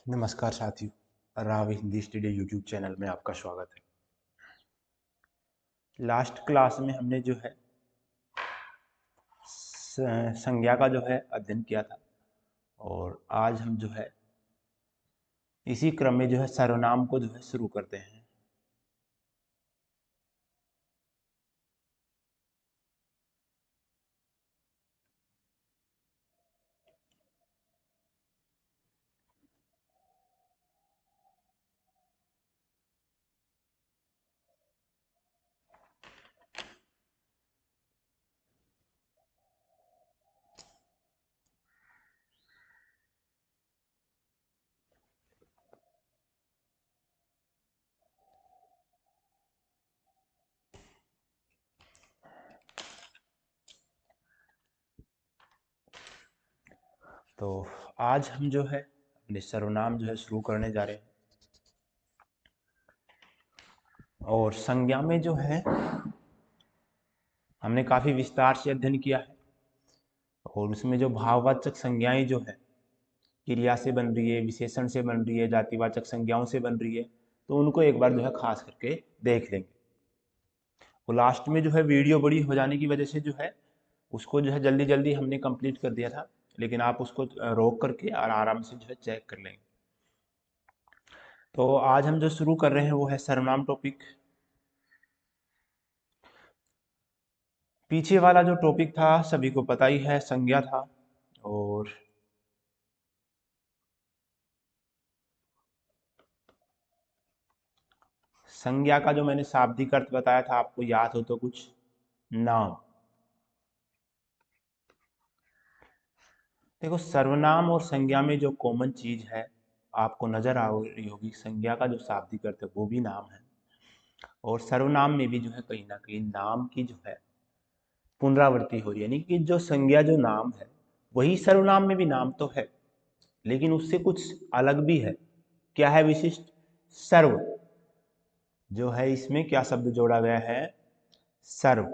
नमस्कार साथियों, Rao Hindi study YouTube channel में आपका स्वागत है। लास्ट क्लास में हमने जो है संज्ञा का जो है अध्ययन किया था और आज हम जो है इसी क्रम में जो है सर्वनाम को जो है शुरू करते हैं। तो आज हम जो है अपने सर्वनाम जो है शुरू करने जा रहे हैं और संज्ञा में जो है हमने काफी विस्तार से अध्ययन किया है और उसमें जो भाववाचक संज्ञाएं जो है क्रिया से बन रही है, विशेषण से बन रही है, जातिवाचक संज्ञाओं से बन रही है, तो उनको एक बार जो है खास करके देख लेंगे। वो लास्ट में जो है वीडियो बड़ी हो जाने की वजह से जो है उसको जो है जल्दी जल्दी हमने कंप्लीट कर दिया था, लेकिन आप उसको रोक करके और आराम से जो है चेक कर लेंगे। तो आज हम जो शुरू कर रहे हैं वो है सर्वनाम टॉपिक। पीछे वाला जो टॉपिक था सभी को पता ही है, संज्ञा था। और संज्ञा का जो मैंने शाब्दिक अर्थ बताया था, आपको याद हो तो कुछ नाम। देखो, सर्वनाम और संज्ञा में जो कॉमन चीज है आपको नजर आ रही होगी, संज्ञा का जो शाब्दिक अर्थ है वो भी नाम है और सर्वनाम में भी जो है कहीं ना कहीं नाम की जो है पुनरावृत्ति हो रही है। यानी कि जो संज्ञा जो नाम है वही सर्वनाम में भी नाम तो है, लेकिन उससे कुछ अलग भी है। क्या है विशिष्ट? सर्व जो है, इसमें क्या शब्द जोड़ा गया है? सर्व।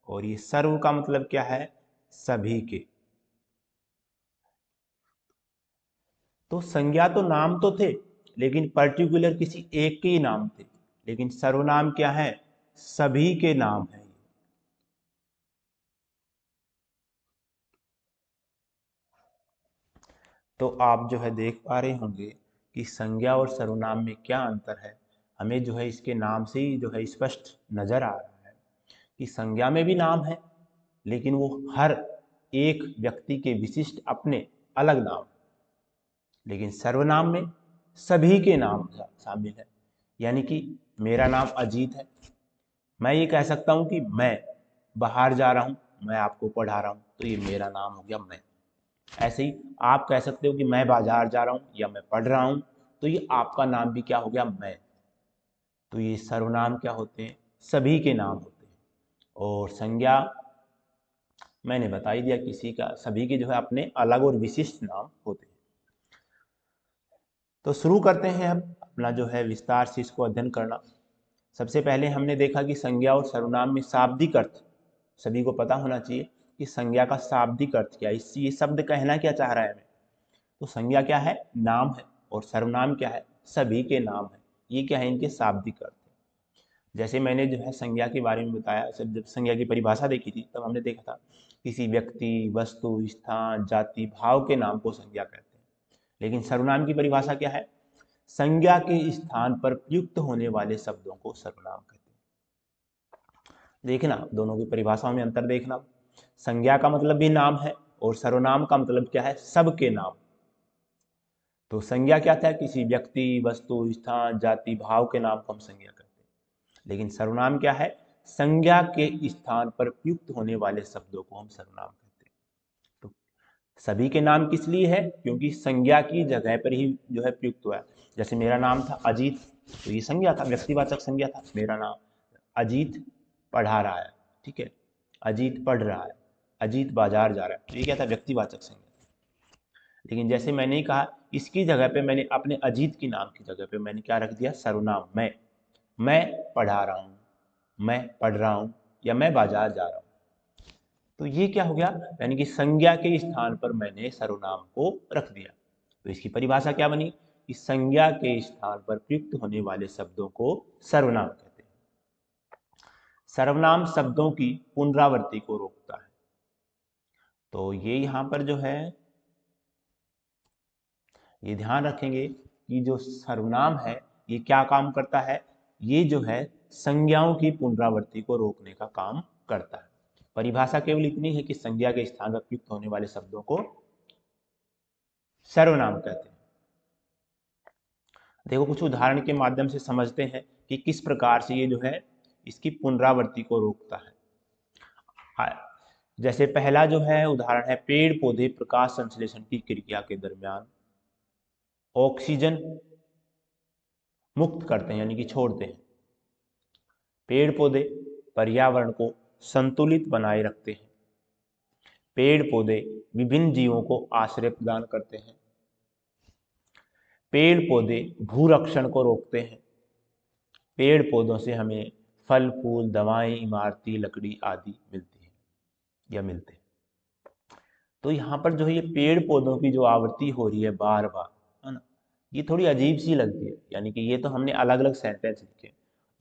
और ये सर्व का मतलब क्या है? सभी के। तो संज्ञा तो नाम तो थे, लेकिन पर्टिकुलर किसी एक के ही नाम थे, लेकिन सर्वनाम क्या है? सभी के नाम है। तो आप जो है देख पा रहे होंगे कि संज्ञा और सर्वनाम में क्या अंतर है। हमें जो है इसके नाम से ही जो है स्पष्ट नजर आ रहा है कि संज्ञा में भी नाम है, लेकिन वो हर एक व्यक्ति के विशिष्ट अपने अलग नाम, लेकिन सर्वनाम में सभी के नाम शामिल है। यानी कि मेरा नाम अजीत है, मैं ये कह सकता हूं कि मैं बाहर जा रहा हूं, मैं आपको पढ़ा रहा हूं, तो ये मेरा नाम हो गया मैं। ऐसे ही आप कह सकते हो कि मैं बाजार जा रहा हूं या मैं पढ़ रहा हूं, तो ये आपका नाम भी क्या हो गया? मैं। तो ये सर्वनाम क्या होते हैं? सभी के नाम होते हैं। और संज्ञा मैंने बता ही दिया, किसी का, सभी के जो है अपने अलग और विशिष्ट नाम होते हैं। तो शुरू करते हैं हम अपना जो है विस्तार से इसको अध्ययन करना। सबसे पहले हमने देखा कि संज्ञा और सर्वनाम में शाब्दिक अर्थ सभी को पता होना चाहिए कि संज्ञा का शाब्दिक अर्थ क्या है, इससे ये शब्द कहना क्या चाह रहा है हमें। तो संज्ञा क्या है? नाम है। और सर्वनाम क्या है? सभी के नाम है। ये क्या है? इनके शाब्दिक अर्थ है। जैसे मैंने जो है संज्ञा के बारे में बताया, जब संज्ञा की परिभाषा देखी थी तब हमने देखा था किसी व्यक्ति, वस्तु, स्थान, जाति, भाव के नाम को संज्ञा कहते हैं। लेकिन सर्वनाम की परिभाषा क्या है? संज्ञा के स्थान पर प्रयुक्त होने वाले शब्दों को सर्वनाम कहते हैं। देखना, दोनों की परिभाषाओं में अंतर देखना। संज्ञा का मतलब भी नाम है और सर्वनाम का मतलब क्या है? सबके नाम। तो संज्ञा क्या था? किसी व्यक्ति, वस्तु, स्थान, जाति, भाव के नाम को हम संज्ञा कहते हैं। लेकिन सर्वनाम क्या है? संज्ञा के स्थान पर प्रयुक्त होने वाले शब्दों को हम सर्वनाम कहते हैं। तो सभी के नाम किस लिए है? क्योंकि संज्ञा की जगह पर ही जो है प्रयुक्त हुआ है। जैसे मेरा नाम था अजीत, तो ये संज्ञा था, व्यक्तिवाचक संज्ञा था। मेरा नाम अजीत पढ़ा रहा है, ठीक है, अजीत पढ़ रहा है, अजीत बाजार जा रहा है, तो ये क्या था? व्यक्तिवाचक संज्ञा। लेकिन जैसे मैंने ही कहा, इसकी जगह पे मैंने अपने अजीत की नाम की जगह पे मैंने क्या रख दिया? सर्वनाम। मैं पढ़ा रहा हूँ, मैं पढ़ रहा हूँ, या मैं बाजार जा रहा हूँ। तो ये क्या हो गया? यानी कि संज्ञा के स्थान पर मैंने सर्वनाम को रख दिया। तो इसकी परिभाषा क्या बनी इस संज्ञा के स्थान पर प्रयुक्त होने वाले शब्दों को सर्वनाम कहते हैं। सर्वनाम शब्दों की पुनरावृत्ति को रोकता है। तो ये यहाँ पर जो है ये ध्यान रखेंगे कि जो सर्वनाम है ये क्या काम करता है, ये जो है संज्ञाओं की पुनरावृत्ति को रोकने का काम करता है। परिभाषा केवल इतनी है कि संज्ञा के स्थान पर प्रयुक्त होने वाले शब्दों को सर्वनाम कहते हैं। देखो कुछ उदाहरण के माध्यम से समझते हैं कि किस प्रकार से ये जो है इसकी पुनरावृत्ति को रोकता है। जैसे पहला जो है उदाहरण है, पेड़ पौधे प्रकाश संश्लेषण की क्रिया के दरमियान ऑक्सीजन मुक्त करते हैं यानी कि छोड़ते हैं। पेड़ पौधे पर्यावरण को संतुलित बनाए रखते हैं। पेड़ पौधे विभिन्न जीवों को आश्रय प्रदान करते हैं। पेड़ पौधे भूरक्षण को रोकते हैं। पेड़ पौधों से हमें फल फूल दवाएं इमारती लकड़ी आदि मिलती है या मिलते हैं। तो यहाँ पर जो है ये पेड़ पौधों की जो आवृत्ति हो रही है बार बार, है ना, ये थोड़ी अजीब सी लगती है। यानी कि ये तो हमने अलग अलग सेंटेंस लिखे,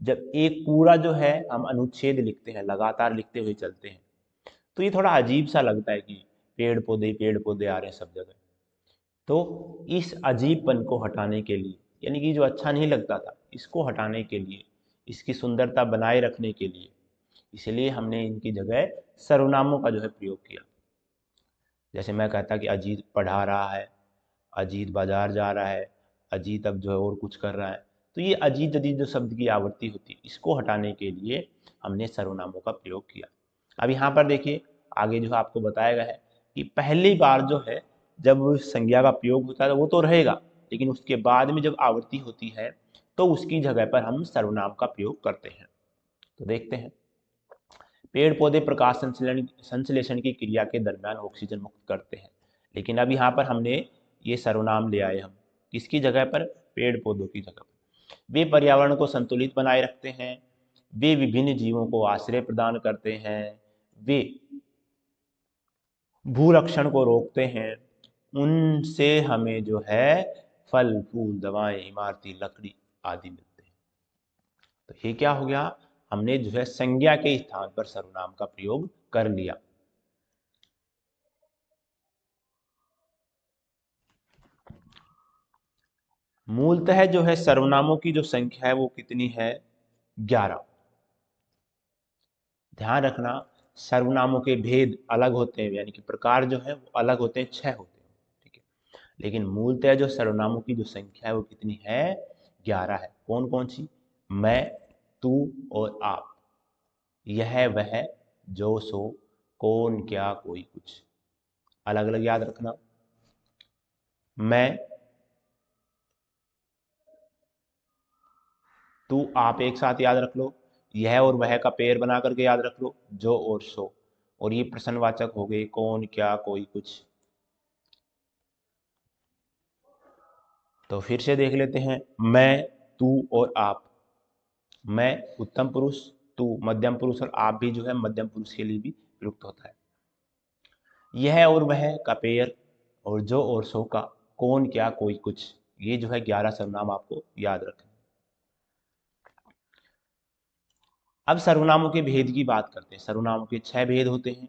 जब एक पूरा जो है हम अनुच्छेद लिखते हैं, लगातार लिखते हुए चलते हैं, तो ये थोड़ा अजीब सा लगता है कि पेड़ पौधे आ रहे हैं सब जगह। तो इस अजीबपन को हटाने के लिए, यानी कि जो अच्छा नहीं लगता था इसको हटाने के लिए, इसकी सुंदरता बनाए रखने के लिए, इसलिए हमने इनकी जगह सर्वनामों का जो है प्रयोग किया। जैसे मैं कहता कि अजीत पढ़ा रहा है, अजीत बाजार जा रहा है, अजीत अब जो है और कुछ कर रहा है। तो ये अजीत अजीत जो शब्द की आवृत्ति होती है इसको हटाने के लिए हमने सर्वनामों का प्रयोग किया। अब यहाँ पर देखिए आगे जो आपको बताया गया है कि पहली बार जो है जब संज्ञा का प्रयोग होता है वो तो रहेगा, लेकिन उसके बाद में जब आवृत्ति होती है तो उसकी जगह पर हम सर्वनाम का प्रयोग करते हैं। तो देखते हैं, पेड़ पौधे प्रकाश संश्लेषण की क्रिया के दरमियान ऑक्सीजन मुक्त करते हैं। लेकिन अब यहाँ पर हमने ये सर्वनाम ले आए, हम किसकी जगह पर, पेड़ पौधों की जगह पर। वे पर्यावरण को संतुलित बनाए रखते हैं। वे विभिन्न जीवों को आश्रय प्रदान करते हैं। वे भूरक्षण को रोकते हैं। उनसे हमें जो है फल फूल दवाएं इमारती लकड़ी आदि मिलते हैं। तो ये क्या हो गया, हमने जो है संज्ञा के स्थान पर सर्वनाम का प्रयोग कर लिया। मूलतः जो है सर्वनामों की जो संख्या है वो कितनी है, 11। ध्यान रखना सर्वनामों के भेद अलग होते हैं, यानी कि प्रकार जो है वो अलग होते हैं, 6 होते हैं, ठीक है। लेकिन मूलतः जो सर्वनामों की जो संख्या है वो कितनी है, 11 है। कौन कौन सी, मैं, तू और आप, यह वह, जो सो, कौन क्या कोई कुछ, अलग अलग याद रखना। मैं, तू, आप एक साथ याद रख लो। यह और वह का पेयर बना करके याद रख लो, जो और सो। और ये प्रश्नवाचक हो गए, कौन क्या कोई कुछ। तो फिर से देख लेते हैं, मैं, तू और आप। मैं उत्तम पुरुष, तू मध्यम पुरुष और आप भी जो है मध्यम पुरुष के लिए भी प्रयुक्त होता है। यह और वह का पेयर और जो और सो का कौन क्या कोई कुछ, ये जो है 11 सर्वनाम आपको याद रखना। अब सर्वनामों के भेद की बात करते हैं। सर्वनामों के 6 भेद होते हैं,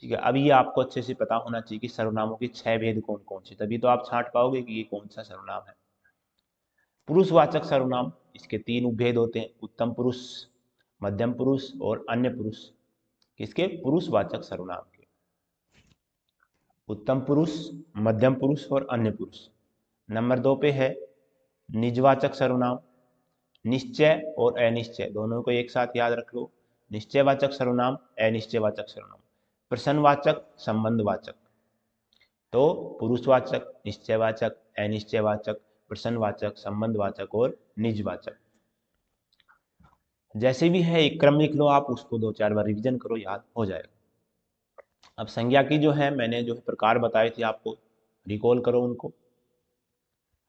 ठीक है। अब ये आपको अच्छे से पता होना चाहिए कि सर्वनामों के 6 भेद कौन कौन से, तभी तो आप छांट पाओगे कि ये कौन सा सर्वनाम है। पुरुषवाचक सर्वनाम, इसके 3 उपभेद होते हैं, उत्तम पुरुष, मध्यम पुरुष और अन्य पुरुष। किसके, पुरुषवाचक सर्वनाम के, उत्तम पुरुष, मध्यम पुरुष और अन्य पुरुष। नंबर 2 पे है निजवाचक सर्वनाम, निश्चय और अनिश्चय दोनों को एक साथ याद रख लो। निश्चयवाचक सर्वनाम, अनिश्चयवाचक सर्वनाम। प्रश्नवाचक, संबंधवाचक। तो पुरुषवाचक, निश्चयवाचक, अनिश्चयवाचक, प्रश्नवाचक, संबंधवाचक और निजवाचक। जैसे भी है एक क्रम लिख लो आप, उसको 2-4 बार रिवीजन करो, याद हो जाएगा। अब संज्ञा की जो है मैंने जो है प्रकार बताए थे आपको, रिकॉल करो उनको।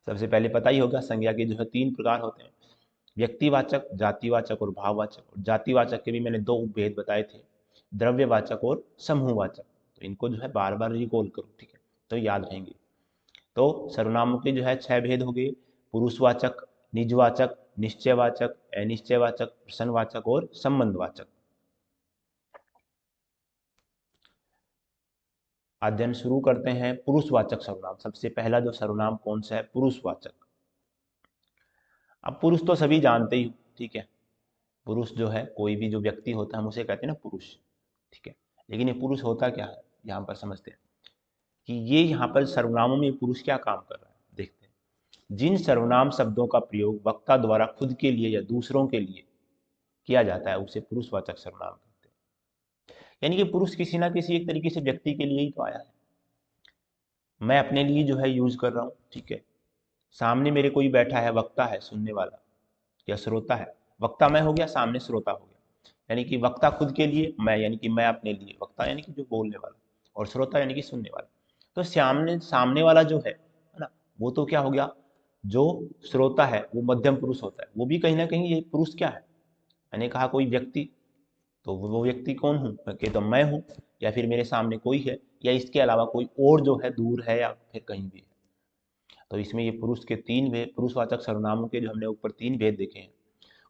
सबसे पहले पता ही होगा संज्ञा के जो है 3 प्रकार होते हैं, व्यक्तिवाचक, जातिवाचक और भाववाचक। और जातिवाचक के भी मैंने 2 उपभेद बताए थे, द्रव्यवाचक और समूहवाचक। तो इनको जो है बार बार रिकॉल करो, ठीक है, तो याद रहेंगे। तो सर्वनामों के जो है 6 भेद हो गए, पुरुषवाचक, निजवाचक, निश्चयवाचक, अनिश्चयवाचक, प्रश्नवाचक और संबंधवाचक। अध्ययन शुरू करते हैं पुरुषवाचक सर्वनाम। सबसे पहला जो सर्वनाम कौन सा है? पुरुषवाचक। अब पुरुष तो सभी जानते ही, ठीक है, पुरुष जो है कोई भी जो व्यक्ति होता है हम उसे कहते हैं ना पुरुष, ठीक है। लेकिन ये पुरुष होता क्या है यहाँ पर समझते हैं कि ये यहाँ पर सर्वनामों में पुरुष क्या काम कर रहा है, देखते हैं। जिन सर्वनाम शब्दों का प्रयोग वक्ता द्वारा खुद के लिए या दूसरों के लिए किया जाता है उसे पुरुषवाचक सर्वनाम कहते हैं। यानी कि पुरुष किसी ना किसी एक तरीके से व्यक्ति के लिए ही तो आया है। मैं अपने लिए जो है यूज कर रहा हूँ, ठीक है। सामने मेरे कोई बैठा है, वक्ता है, सुनने वाला या श्रोता है। वक्ता मैं हो गया, सामने श्रोता हो गया। यानी कि वक्ता खुद के लिए, मैं यानी कि मैं अपने लिए, वक्ता यानी कि जो बोलने वाला, और श्रोता यानी कि सुनने वाला। तो सामने सामने वाला जो है ना, वो तो क्या हो गया, जो श्रोता है वो मध्यम पुरुष होता है। वो भी कहीं ना कहीं ये पुरुष क्या है, मैंने कहा कोई व्यक्ति, तो वो व्यक्ति कौन हूँ कि तो मैं हूँ, या फिर मेरे सामने कोई है, या इसके अलावा कोई और जो है दूर है या फिर कहीं भी है। तो इसमें ये पुरुष के 3 भेद, पुरुषवाचक सर्वनामों के जो हमने ऊपर 3 भेद देखे हैं।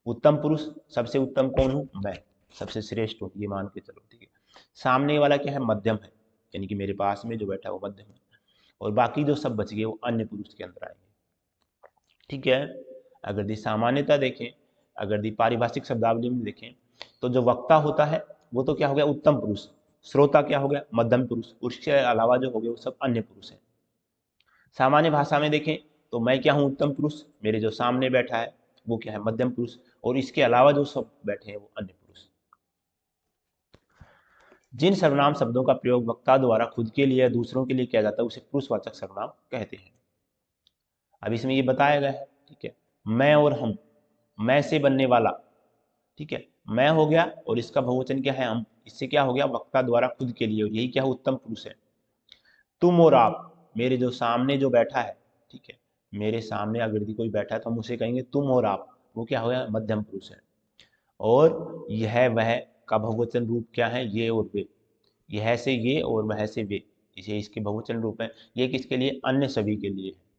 उत्तम पुरुष, सबसे उत्तम कौन हूँ? मैं, सबसे श्रेष्ठ हूँ, ये मान के चलो, ठीक है। सामने वाला क्या है? मध्यम है, यानी कि मेरे पास में जो बैठा है वो मध्यम है, और बाकी जो सब बच गए वो अन्य पुरुष के अंदर आएंगे, ठीक है। अगर दी सामान्यता देखें, अगर दी पारिभाषिक शब्दावली में देखें, तो जो वक्ता होता है वो तो क्या हो गया? उत्तम पुरुष। श्रोता क्या हो गया? मध्यम पुरुष। उसके अलावा जो हो गए वो सब अन्य पुरुष हैं। सामान्य भाषा में देखें तो मैं क्या हूँ? उत्तम पुरुष। मेरे जो सामने बैठा है वो क्या है? मध्यम पुरुष। और इसके अलावा जो सब बैठे हैं वो अन्य पुरुष। जिन सर्वनाम शब्दों का प्रयोग वक्ता द्वारा खुद के लिए या दूसरों के लिए किया जाता है उसे पुरुषवाचक सर्वनाम कहते हैं। अब इसमें ये बताया गया है, ठीक है, मैं और हम, मैं से बनने वाला, ठीक है, मैं हो गया और इसका बहुवचन क्या है? हम। इससे क्या हो गया? वक्ता द्वारा खुद के लिए, और यही क्या है? उत्तम पुरुष है। तुम और आप, मेरे जो सामने जो बैठा है, ठीक है, मेरे सामने अगर कोई बैठा है तो हम उसे कहेंगे तुम और आप, वो क्या हो गया? मध्यम पुरुष है। और यह वह का बहुवचन रूप क्या है? ये और वे। यह से ये और वह से वे, इसे इसके बहुवचन रूप है। ये किसके लिए? अन्य सभी के लिए है।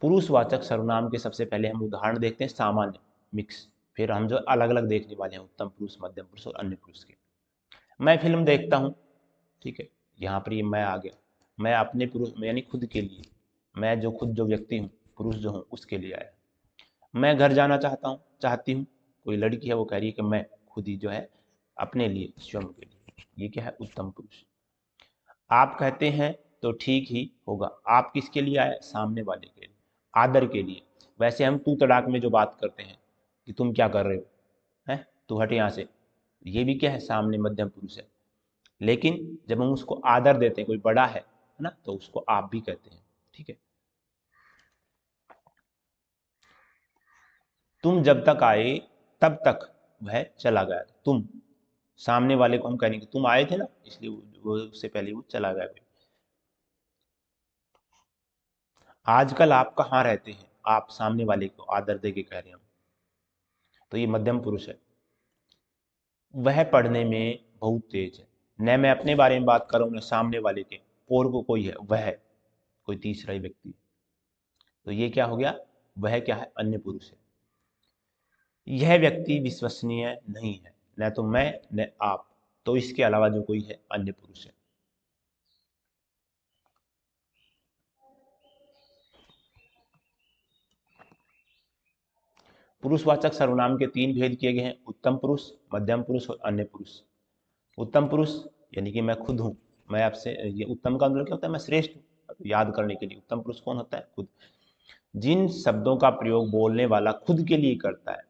पुरुषवाचक सर्वनाम के सबसे पहले हम उदाहरण देखते हैं सामान्य, मिक्स, फिर हम जो अलग अलग देखने वाले हैं उत्तम पुरुष, मध्यम पुरुष और अन्य पुरुष के। मैं फिल्म देखता हूँ, ठीक है, यहाँ पर ये मैं आ गया। मैं अपने पुरुष यानी खुद के लिए, मैं जो खुद जो व्यक्ति हूँ, पुरुष जो हूँ उसके लिए आया। मैं घर जाना चाहता हूँ, चाहती हूँ, कोई लड़की है वो कह रही है कि मैं खुद ही जो है अपने लिए, स्वयं के लिए, ये क्या है? उत्तम पुरुष। आप कहते हैं तो ठीक ही होगा, आप किसके लिए आए? सामने वाले के लिए, आदर के लिए। वैसे हम तू तड़ाक में जो बात करते हैं कि तुम क्या कर रहे हो, हैं, तू हट यहाँ से, ये भी क्या है? सामने मध्यम पुरुष है। लेकिन जब हम उसको आदर देते हैं, कोई बड़ा है ना, तो उसको आप भी कहते हैं, ठीक है। तुम जब तक आए तब तक वह चला गया। तुम, सामने वाले को हम कहेंगे तुम आए थे ना, इसलिए वो उससे पहले वो चला गया। आजकल आप कहाँ रहते हैं? आप सामने वाले को आदर दे के कह रहे हैं, तो ये मध्यम पुरुष है। वह पढ़ने में बहुत तेज है। न मैं अपने बारे में बात कर रहा हूँ, न सामने वाले के, और वो कोई है, वह कोई तीसरा ही व्यक्ति, तो ये क्या हो गया? वह क्या है? अन्य पुरुष है। यह व्यक्ति विश्वसनीय नहीं है। न तो मैं न आप, तो इसके अलावा जो कोई है अन्य पुरुष है। पुरुषवाचक सर्वनाम के 3 भेद किए गए हैं, उत्तम पुरुष, मध्यम पुरुष और अन्य पुरुष। उत्तम पुरुष यानी कि मैं खुद हूँ, मैं आपसे, ये उत्तम का मतलब क्या होता है? मैं श्रेष्ठ हूँ। तो याद करने के लिए उत्तम पुरुष कौन होता है? खुद। जिन शब्दों का प्रयोग बोलने वाला खुद के लिए करता है,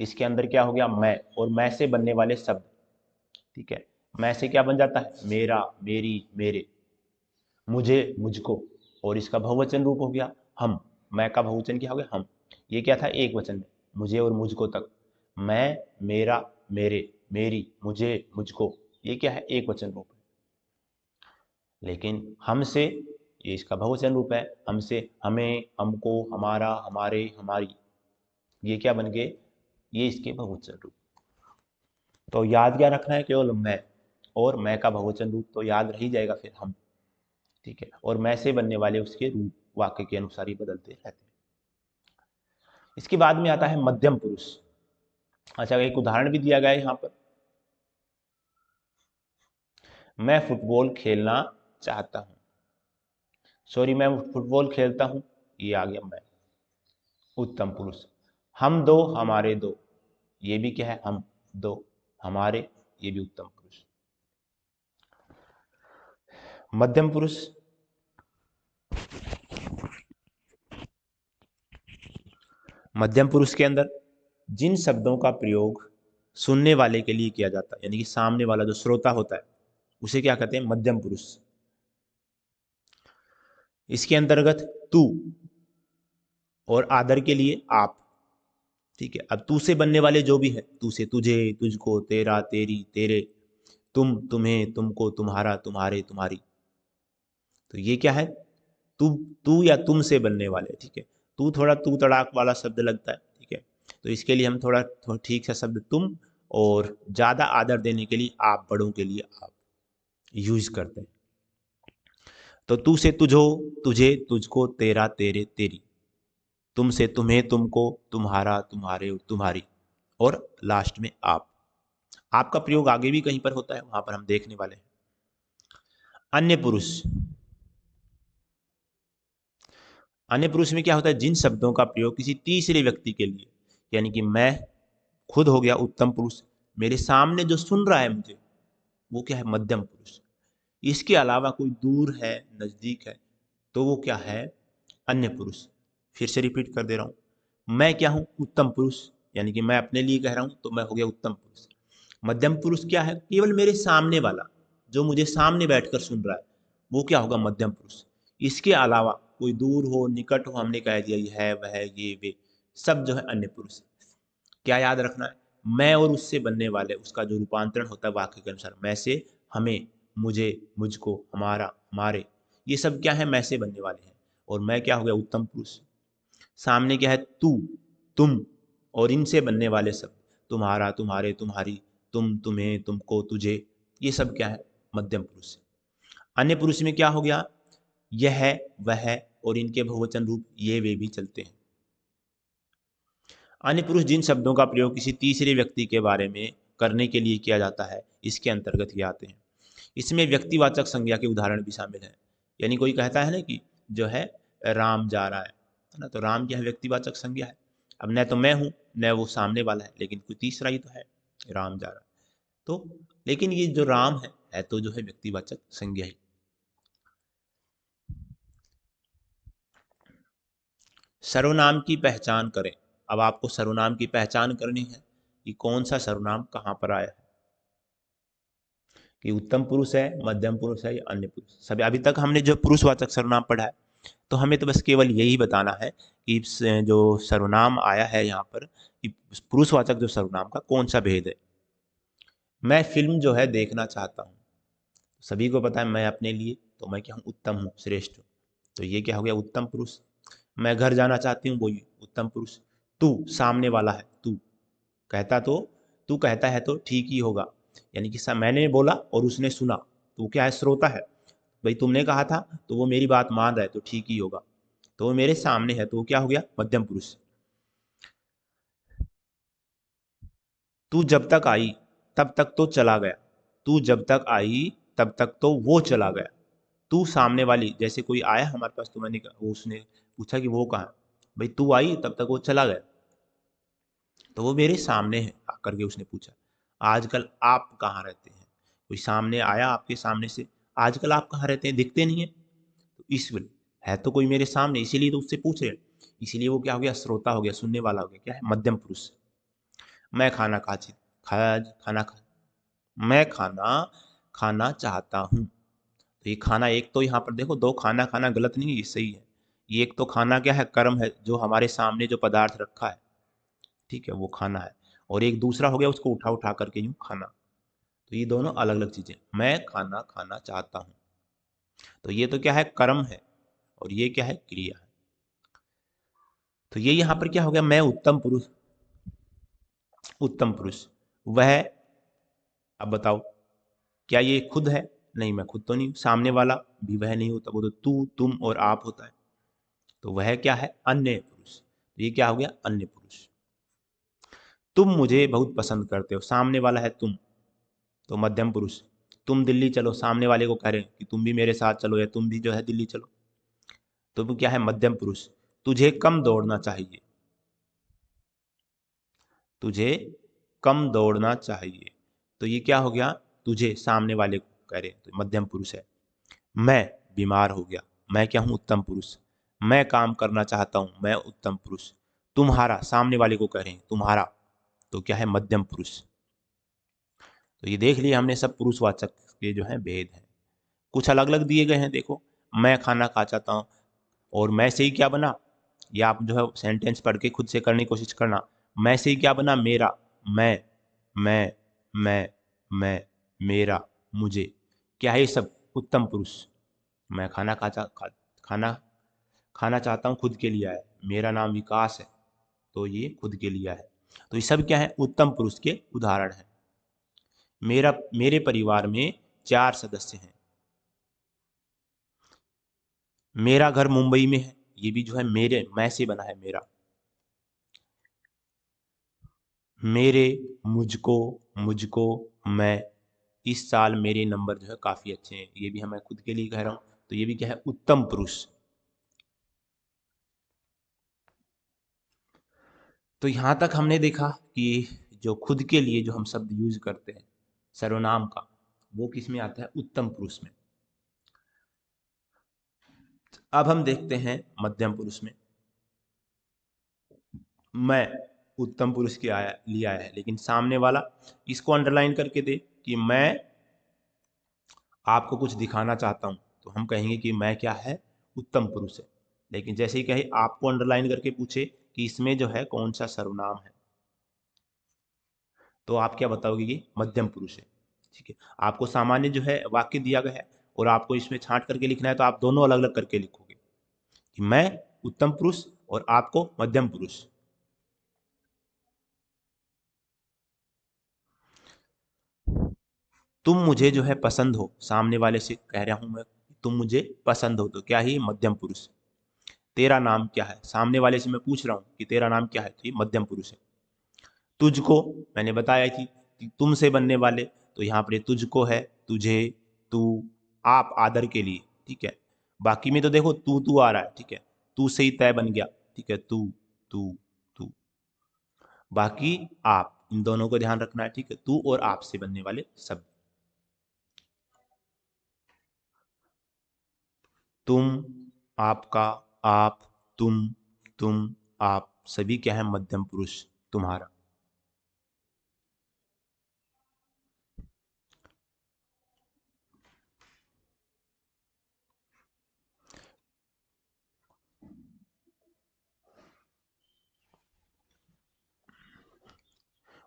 इसके अंदर क्या हो गया? मैं, और मैं से बनने वाले शब्द, ठीक है। मैं से क्या बन जाता है? मेरा, मेरी, मेरे, मुझे, मुझको, और इसका बहुवचन रूप हो गया हम। मैं का बहुवचन क्या हो गया? हम। ये क्या था? एक वचन में, मुझे और मुझको तक। मैं, मेरा, मेरे, मेरी, मुझे, मुझको, ये क्या है? एक वचन रूप है। लेकिन हमसे, ये इसका बहुवचन रूप है। हमसे, हमें, हमको, हमारा, हमारे, हमारी, ये क्या बन गए? ये इसके बहुवचन रूप। तो याद क्या रखना है? केवल मैं। और मैं का बहुवचन रूप तो याद रह ही जाएगा फिर हम, ठीक है। और मैं से बनने वाले उसके रूप वाक्य के अनुसार ही बदलते रहते हैं। इसके बाद में आता है मध्यम पुरुष। अच्छा, एक उदाहरण भी दिया गया है यहाँ पर, मैं फुटबॉल खेलना चाहता हूँ, सॉरी मैं फुटबॉल खेलता हूँ, ये आ गया मैं, उत्तम पुरुष। हम दो हमारे दो, ये भी क्या है, हम दो हमारे, ये भी उत्तम पुरुष। मध्यम पुरुष, मध्यम पुरुष के अंदर जिन शब्दों का प्रयोग सुनने वाले के लिए किया जाता है, यानी कि सामने वाला जो श्रोता होता है उसे क्या कहते हैं, मध्यम पुरुष। इसके अंतर्गत तू और आदर के लिए आप, ठीक है। अब तू से बनने वाले जो भी है, तू से तुझे, तुझको, तेरा, तेरी, तेरे, तुम, तुम्हें, तुमको, तुम्हारा, तुम्हारे, तुम्हारी, तो ये क्या है, तू, तू या तुम से बनने वाले, ठीक है। तू थोड़ा तू तड़ाक वाला शब्द लगता है, ठीक है, तो इसके लिए हम थोड़ा ठीक सा शब्द तुम, और ज्यादा आदर देने के लिए आप, बड़ों के लिए आप यूज करते हैं। तो तू से तुझो, तुझे, तुझको, तेरा, तेरे, तेरी, तुम से तुम्हें, तुमको, तुम्हारा, तुम्हारे और तुम्हारी, और लास्ट में आप। आपका प्रयोग आगे भी कहीं पर होता है, वहां पर हम देखने वाले हैं। अन्य पुरुष, अन्य पुरुष में क्या होता है, जिन शब्दों का प्रयोग किसी तीसरे व्यक्ति के लिए, यानी कि मैं खुद हो गया उत्तम पुरुष, मेरे सामने जो सुन रहा है मुझे वो क्या है, मध्यम पुरुष। इसके अलावा कोई दूर है, नजदीक है, तो वो क्या है, अन्य पुरुष। फिर से रिपीट कर दे रहा हूं, मैं क्या हूं, उत्तम पुरुष, यानी कि मैं अपने लिए कह रहा हूं तो मैं हो गया उत्तम पुरुष। मध्यम पुरुष क्या है, केवल मेरे सामने वाला जो मुझे सामने बैठकर सुन रहा है वो क्या होगा, मध्यम पुरुष। इसके अलावा कोई दूर हो, निकट हो, हमने कह दिया ये है, वह, ये, वे, सब जो है अन्य पुरुष। क्या याद रखना है, मैं और उससे बनने वाले उसका जो रूपांतरण होता है वाक्य के अनुसार, मैं से हमें, मुझे, मुझको, हमारा, हमारे, ये सब क्या है, मैं से बनने वाले हैं। और मैं क्या हो गया, उत्तम पुरुष। सामने क्या है, तू, तुम, और इनसे बनने वाले सब, तुम्हारा, तुम्हारे, तुम्हारी, तुम, तुम्हें, तुमको, तुझे, ये सब क्या है, मध्यम पुरुष। अन्य पुरुष में क्या हो गया, यह, वह, और इनके बहुवचन रूप ये, वे भी चलते हैं। अन्य पुरुष जिन शब्दों का प्रयोग किसी तीसरे व्यक्ति के बारे में करने के लिए किया जाता है, इसके अंतर्गत ये आते हैं। इसमें व्यक्तिवाचक संज्ञा के उदाहरण भी शामिल हैं। यानी कोई कहता है ना कि जो है राम जा रहा है ना, तो राम क्या है, व्यक्तिवाचक संज्ञा है। अब न तो मैं हूं, न वो सामने वाला है, लेकिन कोई तीसरा ही तो है, राम जा रहा है। तो लेकिन ये जो राम है तो जो है व्यक्तिवाचक संज्ञा ही। सर्वनाम की पहचान करें। अब आपको सर्वनाम की पहचान करनी है कि कौन सा सर्वनाम कहाँ पर आया है, कि उत्तम पुरुष है, मध्यम पुरुष है या अन्य पुरुष। सभी अभी तक हमने जो पुरुषवाचक सर्वनाम पढ़ा है, तो हमें तो बस केवल यही बताना है कि जो सर्वनाम आया है यहाँ पर, कि पुरुषवाचक जो सर्वनाम का कौन सा भेद है। मैं फिल्म जो है देखना चाहता हूँ, सभी को पता है मैं अपने लिए, तो मैं क्या हूँ, उत्तम हूँ, श्रेष्ठ हूँ, तो ये क्या हो गया, उत्तम पुरुष। मैं घर जाना चाहती हूँ, वो उत्तम पुरुष। तू सामने वाला है, तू कहता तो, तू कहता है तो ठीक ही होगा, यानी कि मैंने बोला और उसने सुना, तो वो क्या है, श्रोता है। भाई तुमने कहा था तो वो मेरी बात मान रहा है तो ठीक ही होगा, तो वो मेरे सामने है तो वो क्या हो गया, मध्यम पुरुष। तू जब तक आई तब तक तो चला गया, तू जब तक आई तब तक तो वो चला गया। तू सामने वाली, जैसे कोई आया हमारे पास तो मैंने वो उसने पूछा कि वो कहाँ है, भाई तू आई तब तक वो चला गया, तो वो मेरे सामने है, आकर के उसने पूछा। आजकल आप कहाँ रहते हैं, कोई सामने आया आपके सामने से, आजकल आप कहाँ रहते हैं, दिखते नहीं है, तो इस है तो कोई मेरे सामने, इसीलिए तो उससे पूछ रहे हैं, इसीलिए वो क्या हो गया, श्रोता हो गया, सुनने वाला हो गया, क्या है, मध्यम पुरुष। मैं खाना खाना खा मैं खाना खाना चाहता हूँ, तो ये खाना, एक तो यहाँ पर देखो, दो खाना खाना गलत नहीं है, ये सही है। ये एक तो खाना क्या है, कर्म है, जो हमारे सामने जो पदार्थ रखा है, ठीक है, वो खाना है। और एक दूसरा हो गया उसको उठा उठा करके यूं खाना, तो ये दोनों अलग अलग चीजें। मैं खाना खाना चाहता हूँ, तो ये तो क्या है, कर्म है, और ये क्या है, क्रिया है। तो ये यहाँ पर क्या हो गया, मैं उत्तम पुरुष, उत्तम पुरुष। वह, अब बताओ, क्या ये खुद है? नहीं, मैं खुद तो नहीं हूँ। सामने वाला भी वह नहीं होता, वो तो तू, तुम और आप होता है। तो वह क्या है? अन्य पुरुष। तो ये क्या हो गया? अन्य पुरुष। तुम मुझे बहुत पसंद करते हो, सामने वाला है तुम, तो मध्यम पुरुष। तुम दिल्ली चलो, सामने वाले को कह रहे हैं कि तुम भी मेरे साथ चलो या तुम भी जो है दिल्ली चलो, तो वो क्या है? मध्यम पुरुष। तुझे कम दौड़ना चाहिए, तुझे कम दौड़ना चाहिए, तो ये क्या हो गया? तुझे सामने वाले को कह रहे हैं, तो मध्यम पुरुष है। मैं बीमार हो गया, मैं क्या हूँ? उत्तम पुरुष। मैं काम करना चाहता हूँ, मैं उत्तम पुरुष। तुम्हारा, सामने वाले को कह रहे हैं तुम्हारा, तो क्या है? मध्यम पुरुष। तो ये देख लिया हमने सब पुरुषवाचक के जो है भेद हैं। कुछ अलग अलग दिए गए हैं, देखो। मैं खाना खा चाहता हूँ, और मैं से ही क्या बना? ये आप जो है सेंटेंस पढ़ के खुद से करने की कोशिश करना। मैं से ही क्या बना? मेरा। मैं, मैं, मैं, मैं, मेरा, मुझे। क्या है ये सब? उत्तम पुरुष। मैं खाना खाना चाहता हूँ, खुद के लिए आया। मेरा नाम विकास है, तो ये खुद के लिए है। तो ये सब क्या है? उत्तम पुरुष के उदाहरण हैं। मेरे परिवार में 4 सदस्य हैं। मेरा घर मुंबई में है, ये भी जो है मेरे, मैं से बना है मेरा। मेरे, मुझको, मुझको, मैं। इस साल मेरे नंबर जो है काफी अच्छे हैं, ये भी मैं खुद के लिए कह रहा हूं, तो ये भी क्या है? उत्तम पुरुष। तो यहां तक हमने देखा कि जो खुद के लिए जो हम शब्द यूज करते हैं सर्वनाम का, वो किस में आता है? उत्तम पुरुष में। अब हम देखते हैं मध्यम पुरुष में। मैं उत्तम पुरुष के आया लिया है, लेकिन सामने वाला, इसको अंडरलाइन करके दे कि मैं आपको कुछ दिखाना चाहता हूं, तो हम कहेंगे कि मैं क्या है? उत्तम पुरुष है। लेकिन जैसे ही कहे आपको अंडरलाइन करके पूछे कि इसमें जो है कौन सा सर्वनाम है, तो आप क्या बताओगे? कि मध्यम पुरुष है। ठीक है। आपको सामान्य जो है वाक्य दिया गया है, और आपको इसमें छांट करके लिखना है, तो आप दोनों अलग अलग करके लिखोगे कि मैं उत्तम पुरुष और आपको मध्यम पुरुष। तुम मुझे जो है पसंद हो, सामने वाले से कह रहा हूं मैं, तुम मुझे पसंद हो, तो क्या ही? मध्यम पुरुष। तेरा नाम क्या है? सामने वाले से मैं पूछ रहा हूं कि तेरा नाम क्या है, तो ये मध्यम पुरुष है। तुझको, मैंने बताया थी कि तुम से बनने वाले, तो यहाँ पर तुझको है, तुझे, तू, आप आदर के लिए। ठीक है। बाकी में तो देखो तू आ रहा है। ठीक है। तू से ही तय बन गया। ठीक है। तू, तू, तू। बाकी आप, इन दोनों को ध्यान रखना है। ठीक है। तू और आप से बनने वाले शब्द। तुम, आपका, आप, तुम, आप, सभी क्या है? मध्यम पुरुष। तुम्हारा।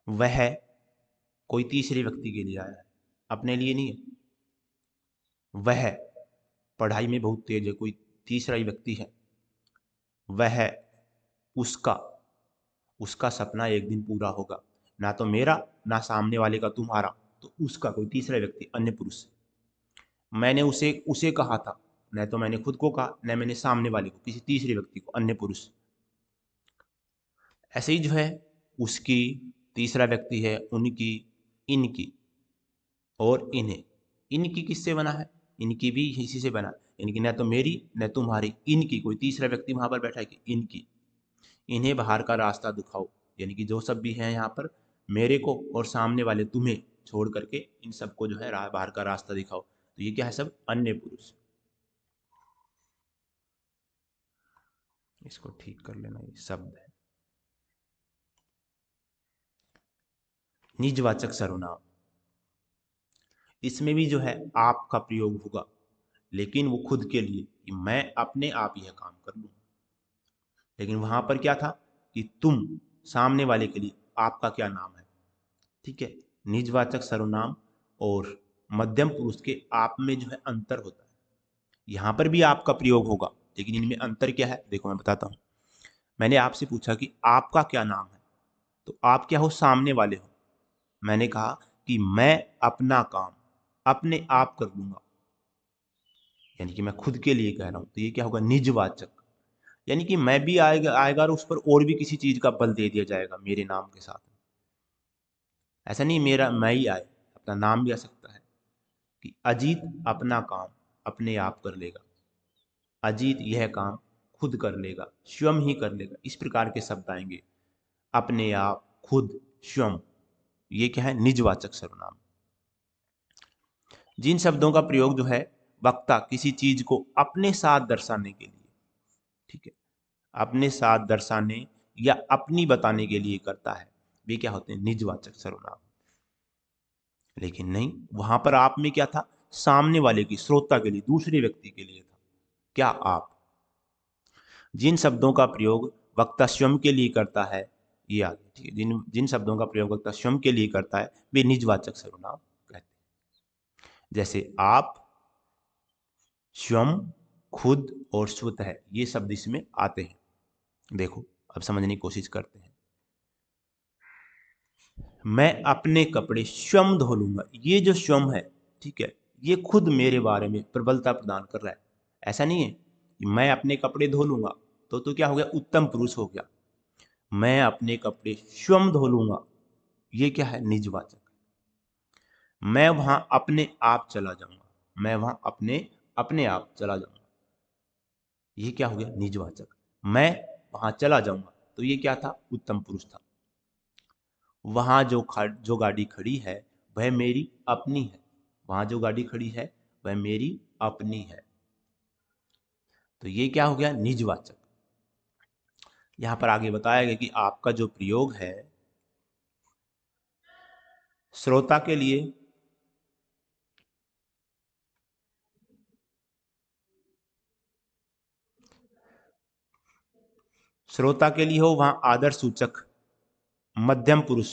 वह कोई तीसरे व्यक्ति के लिए आया है, अपने लिए नहीं है। वह पढ़ाई में बहुत तेज है, कोई तीसरा ही व्यक्ति है। वह, उसका, उसका सपना एक दिन पूरा होगा। ना तो मेरा, ना सामने वाले का तुम्हारा, तो उसका कोई तीसरा व्यक्ति, अन्य पुरुष। मैंने उसे उसे कहा था, न तो मैंने खुद को कहा, न मैंने सामने वाले को, किसी तीसरे व्यक्ति को, अन्य पुरुष। ऐसे ही जो है उसकी, तीसरा व्यक्ति है, उनकी, इनकी और इन्हें। इनकी किससे बना है? इनकी भी इसी से बना है, इनकी न तो मेरी न तुम्हारी, इनकी, कोई तीसरा व्यक्ति वहां पर बैठा है कि इनकी। इन्हें बाहर का रास्ता दिखाओ, यानी कि जो सब भी हैं यहाँ पर, मेरे को और सामने वाले तुम्हें छोड़ करके इन सबको जो है बाहर का रास्ता दिखाओ, तो ये क्या है? सब अन्य पुरुष। इसको ठीक कर लेना, ये शब्द है। निजवाचक सर्वनाम, इसमें भी जो है आप का प्रयोग होगा, लेकिन वो खुद के लिए कि मैं अपने आप यह काम कर लूँ। लेकिन वहां पर क्या था कि तुम, सामने वाले के लिए आपका क्या नाम है। ठीक है। निजवाचक सर्वनाम और मध्यम पुरुष के आप में जो है अंतर होता है। यहां पर भी आपका प्रयोग होगा, लेकिन इनमें अंतर क्या है, देखो मैं बताता हूं। मैंने आपसे पूछा कि आपका क्या नाम है, तो आप क्या हो? सामने वाले हो। मैंने कहा कि मैं अपना काम, अपने आप कर लूंगा, यानी कि मैं खुद के लिए कह रहा हूं, तो ये क्या होगा, निजवाचक। यानी कि मैं भी आएगा आएगा और उस पर और भी किसी चीज का बल दे दिया जाएगा मेरे नाम के साथ। ऐसा नहीं मेरा मैं ही आए, अपना नाम भी आ सकता है कि अजीत अपना काम अपने आप कर लेगा, अजीत यह काम खुद कर लेगा, स्वयं ही कर लेगा, इस प्रकार के शब्द आएंगे। अपने आप, खुद, स्वयं, ये क्या है, निजवाचक सर्वनाम। जिन शब्दों का प्रयोग जो है वक्ता किसी चीज को अपने साथ दर्शाने के लिए, ठीक है, अपने साथ दर्शाने या अपनी बताने के लिए करता है, वे क्या होते हैं, निजवाचक सर्वनाम। लेकिन नहीं, वहां पर आप में क्या था, सामने वाले की, श्रोता के लिए, दूसरे व्यक्ति के लिए था। क्या आप, जिन शब्दों का प्रयोग वक्ता स्वयं के लिए करता है, ये आगे, ठीक है, जिन जिन शब्दों का प्रयोग वक्ता स्वयं के लिए करता है वे निजवाचक सर्वनाम कहते हैं। जैसे आप, स्वयं, खुद और स्वतः, ये शब्द इसमें आते हैं। देखो अब समझने की कोशिश करते हैं। मैं अपने कपड़े स्वयं धो लूंगा, ये जो स्वयं है, ठीक है, ये खुद मेरे बारे में प्रबलता प्रदान कर रहा है। ऐसा नहीं है कि मैं अपने कपड़े धो लूंगा, तो क्या हो गया, उत्तम पुरुष हो गया। मैं अपने कपड़े स्वयं धो लूंगा, ये क्या है, निजवाचक। मैं वहां अपने आप चला जाऊंगा, मैं वहां अपने अपने आप चला जाऊंगा, ये क्या हो गया, निजवाचक। मैं वहां चला जाऊंगा, तो ये क्या था, उत्तम पुरुष था। वहां जो गाड़ी खड़ी है वह मेरी अपनी है, वहां जो गाड़ी खड़ी है वह मेरी अपनी है, तो ये क्या हो गया, निजवाचक। यहां पर आगे बताया गया कि आपका जो प्रयोग है श्रोता के लिए, श्रोता के लिए हो वहां आदर सूचक मध्यम पुरुष,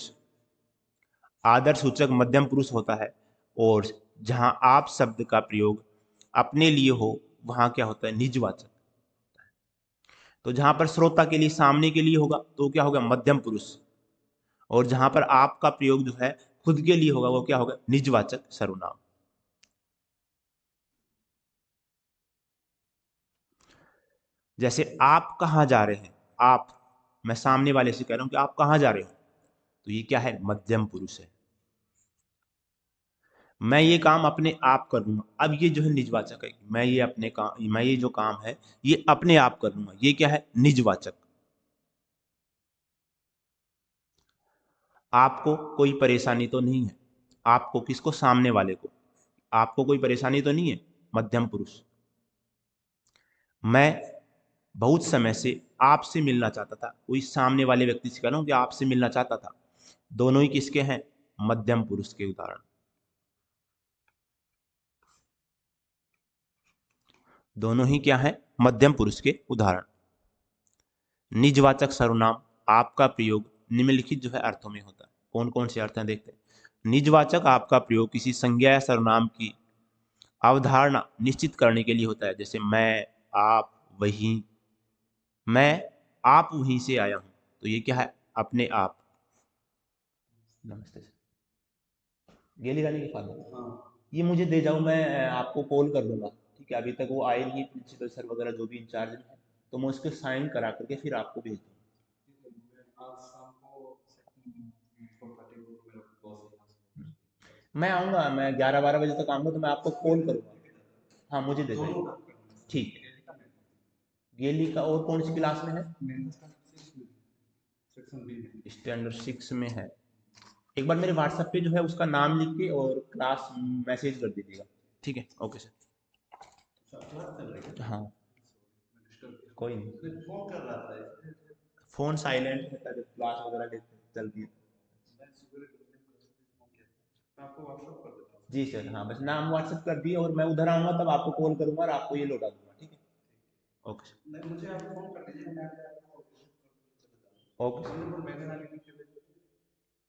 आदर सूचक मध्यम पुरुष होता है। और जहां आप शब्द का प्रयोग अपने लिए हो वहां क्या होता है, निजवाचक। तो जहां पर श्रोता के लिए, सामने के लिए होगा तो क्या होगा, मध्यम पुरुष। और जहां पर आपका प्रयोग जो है खुद के लिए होगा वो क्या होगा, निजवाचक सर्वनाम। जैसे आप कहाँ जा रहे हैं, आप, मैं सामने वाले से कह रहा हूं कि आप कहाँ जा रहे हो, तो ये क्या है, मध्यम पुरुष है। मैं ये काम अपने आप कर लूंगा, अब ये जो है निजवाचक है, मैं ये जो काम है ये अपने आप कर लूंगा, ये क्या है, निजवाचक। आपको कोई परेशानी तो नहीं है, आपको किसको, सामने वाले को, आपको कोई परेशानी तो नहीं है, मध्यम पुरुष। मैं बहुत समय से आपसे मिलना चाहता था, कोई सामने वाले व्यक्ति से कह रहा हूं कि आपसे मिलना चाहता था, दोनों ही किसके हैं, मध्यम पुरुष के उदाहरण, दोनों ही क्या है, मध्यम पुरुष के उदाहरण। निजवाचक सर्वनाम आपका प्रयोग निम्नलिखित जो है अर्थों में होता है। कौन कौन से अर्थ हैं देखते हैं। निजवाचक आपका प्रयोग किसी संज्ञा या सर्वनाम की अवधारणा निश्चित करने के लिए होता है, जैसे मैं, आप, वही, मैं आप वहीं से आया हूं, तो ये क्या है, अपने आप। नमस्ते सर, गेली गाली के फादर, हाँ, ये मुझे दे जाओ, मैं आपको कॉल कर दूंगा, ठीक है, अभी तक वो आए नहीं प्रिंसिपल सर वगैरह जो भी इंचार्ज है, तो मैं उसके साइन करा करके फिर आपको भेज दूंगा। मैं आऊँगा, मैं 11-12 बजे तक आऊँगा, तो मैं आपको कॉल करूँगा। हाँ, मुझे दे देना, ठीक। गेली का और कौन सी क्लास में है, स्टैंडर्ड 6 में है। एक बार मेरे व्हाट्सएप पे जो है उसका नाम लिख के और क्लास मैसेज कर दीजिएगा, ठीक है, ओके सर। हाँ, कोई नहीं, फ़ोन साइलेंट रहता है जब क्लास वगैरह लेते चलती है। जी सर, हाँ, बस नाम व्हाट्सएप कर दिए और मैं उधर आऊँगा तब आपको कॉल करूँगा और आपको ये लौटा दूँगा, ठीक है? Okay okay sir.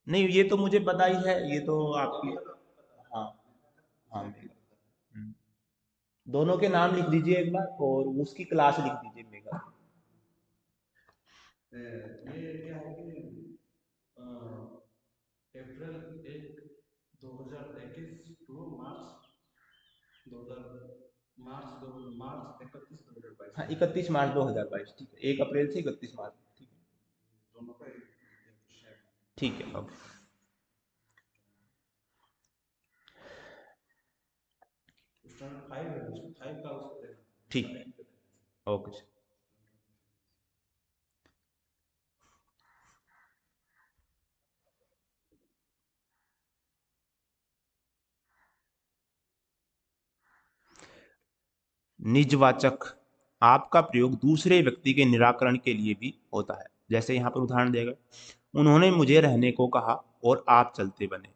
नहीं, ये तो मुझे पता ही है, ये तो आपकी, हाँ, हाँ, दोनों के नाम लिख दीजिए एक बार और उसकी क्लास लिख दीजिए मेगा। हाँ 31 मार्च 2022, ठीक है, 1 अप्रैल से 31 मार्च, ठीक है, ठीक है, ओके, ठीक है, ओके। निजवाचक आपका प्रयोग दूसरे व्यक्ति के निराकरण के लिए भी होता है। जैसे यहाँ पर उदाहरण दिया गया, उन्होंने मुझे रहने को कहा और आप चलते बने,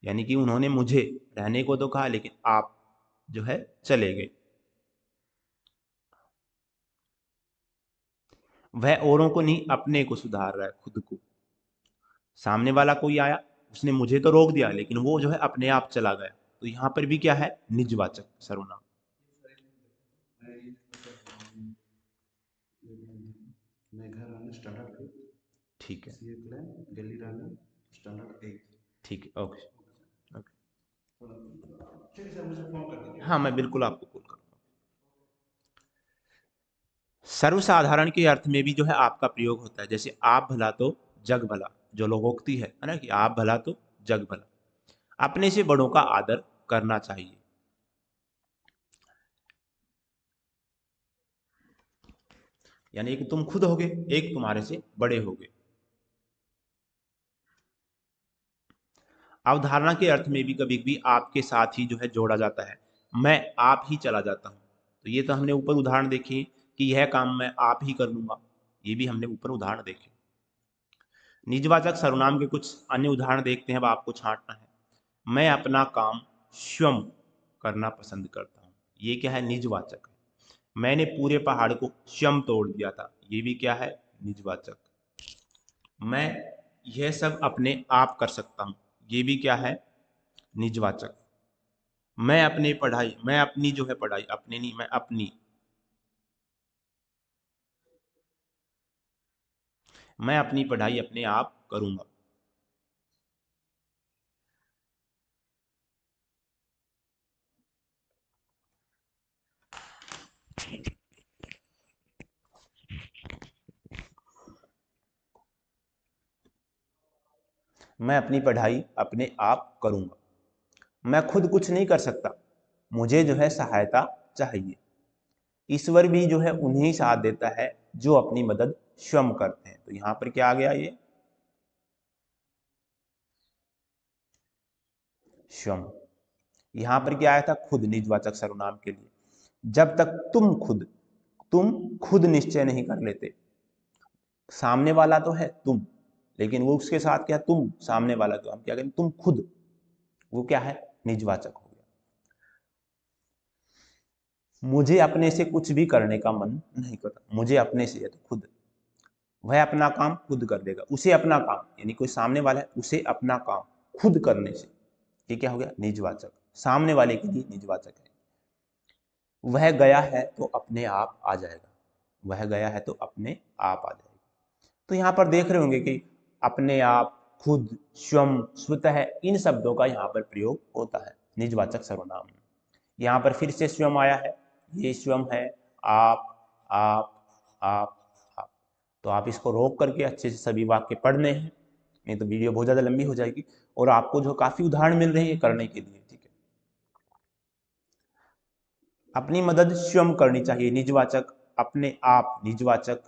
यानी कि उन्होंने मुझे रहने को तो कहा लेकिन आप जो है चले गए। वह औरों को नहीं अपने को सुधार रहा है, खुद को। सामने वाला कोई आया, उसने मुझे तो रोक दिया लेकिन वो जो है अपने आप चला गया, तो यहाँ पर भी क्या है, निजवाचक सर्वनाम। ठीक है, ठीक है, ओके, ओके, हाँ मैं बिल्कुल आपको कॉल करूँगा। सर्वसाधारण के अर्थ में भी जो है आपका प्रयोग होता है, जैसे आप भला तो जग भला, जो लोगोक्ति है ना, कि आप भला तो जग भला। अपने से बड़ों का आदर करना चाहिए, यानी कि तुम खुद होगे, एक तुम्हारे से बड़े होगे। अवधारणा के अर्थ में भी कभी कभी आपके साथ ही जो है जोड़ा जाता है, मैं आप ही चला जाता हूँ। तो ये तो हमने ऊपर उदाहरण देखे कि यह काम मैं आप ही कर लूंगा, ये भी हमने ऊपर उदाहरण देखे। निजवाचक सर्वनाम के कुछ अन्य उदाहरण देखते हैं, अब आपको छांटना है। मैं अपना काम स्वयं करना पसंद करता हूँ, ये क्या है, निजवाचक है। मैंने पूरे पहाड़ को स्वयं तोड़ दिया था, ये भी क्या है, निजवाचक। मैं यह सब अपने आप कर सकता हूँ, ये भी क्या है, निजवाचक। मैं अपनी जो है पढ़ाई, अपने नहीं, मैं अपनी, मैं अपनी पढ़ाई अपने आप करूंगा। मैं अपनी पढ़ाई अपने आप करूंगा। मैं खुद कुछ नहीं कर सकता, मुझे जो है सहायता चाहिए। ईश्वर भी जो है उन्हें साथ देता है जो अपनी मदद स्वयं करते हैं। तो यहां पर क्या आ गया, ये स्वयं। यहां पर क्या आया था, खुद, निजवाचक सर्वनाम के लिए। जब तक तुम खुद निश्चय नहीं कर लेते, सामने वाला तो है तुम, लेकिन वो उसके साथ क्या, तुम सामने वाला, तो हम क्या करें, तुम खुद, वो क्या है, निजवाचक हो गया। मुझे अपने से कुछ भी करने का मन नहीं करता, मुझे अपने से है तो खुद, वह अपना काम खुद कर देगा, उसे अपना काम, यानी कोई सामने वाला है, उसे अपना काम खुद करने से, ये क्या हो गया, निजवाचक। सामने वाले के लिए निजवाचक है। वह गया है तो अपने आप आ जाएगा, वह गया है तो अपने आप आ जाएगा। तो यहाँ पर देख रहे होंगे कि अपने आप, खुद, स्वयं, स्वतः, इन शब्दों का यहाँ पर प्रयोग होता है निजवाचक सर्वनाम में। यहाँ पर फिर से स्वयं आया है, ये स्वयं है, आप, आप, आप, आप। तो आप इसको रोक करके अच्छे से सभी वाक्य पढ़ने हैं, नहीं तो वीडियो बहुत ज़्यादा लंबी हो जाएगी, और आपको जो काफ़ी उदाहरण मिल रहे हैं करने के लिए, ठीक है। अपनी मदद स्वयं करनी चाहिए, निजवाचक। अपने आप, निजवाचक।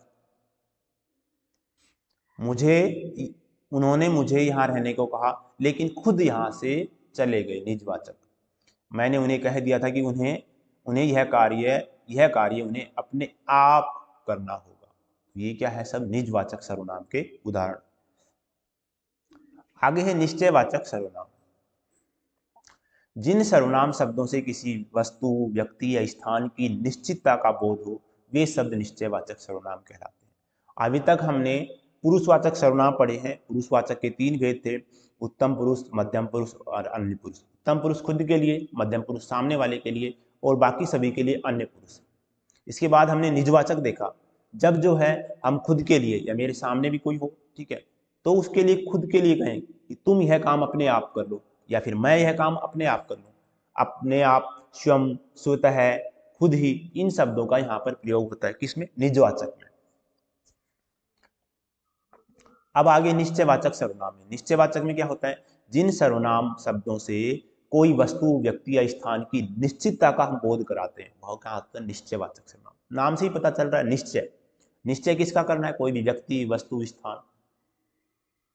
मुझे, उन्होंने मुझे यहाँ रहने को कहा लेकिन खुद यहाँ से चले गए, निजवाचक। मैंने उन्हें कह दिया था कि उन्हें उन्हें यह कार्य उन्हें अपने आप करना होगा। ये क्या है, सब निजवाचक सर्वनाम के उदाहरण। आगे है निश्चयवाचक सर्वनाम। जिन सर्वनाम शब्दों से किसी वस्तु, व्यक्ति या स्थान की निश्चितता का बोध हो, वे शब्द निश्चयवाचक सर्वनाम कहलाते हैं। अभी तक हमने पुरुषवाचक सर्वनाम पढ़े हैं। पुरुषवाचक के 3 भेद थे, उत्तम पुरुष, मध्यम पुरुष और अन्य पुरुष। उत्तम पुरुष खुद के लिए, मध्यम पुरुष सामने वाले के लिए, और बाकी सभी के लिए अन्य पुरुष। इसके बाद हमने निजवाचक देखा, जब जो है हम खुद के लिए या मेरे सामने भी कोई हो, ठीक है, तो उसके लिए खुद के लिए कहें कि तुम यह काम अपने आप कर लो, या फिर मैं यह काम अपने आप कर लूँ। अपने आप, स्वयं, स्वतः, खुद ही इन शब्दों का यहाँ पर प्रयोग होता है, किसमें? निजवाचक में। अब आगे निश्चयवाचक सर्वनाम है। निश्चयवाचक में क्या होता है? जिन सर्वनाम शब्दों से कोई वस्तु, व्यक्ति या स्थान की निश्चितता का हम बोध कराते हैं, वह क्या होता है? निश्चयवाचक सर्वनाम। नाम से ही पता चल रहा है निश्चय। निश्चय किसका करना है? कोई भी व्यक्ति, वस्तु, स्थान।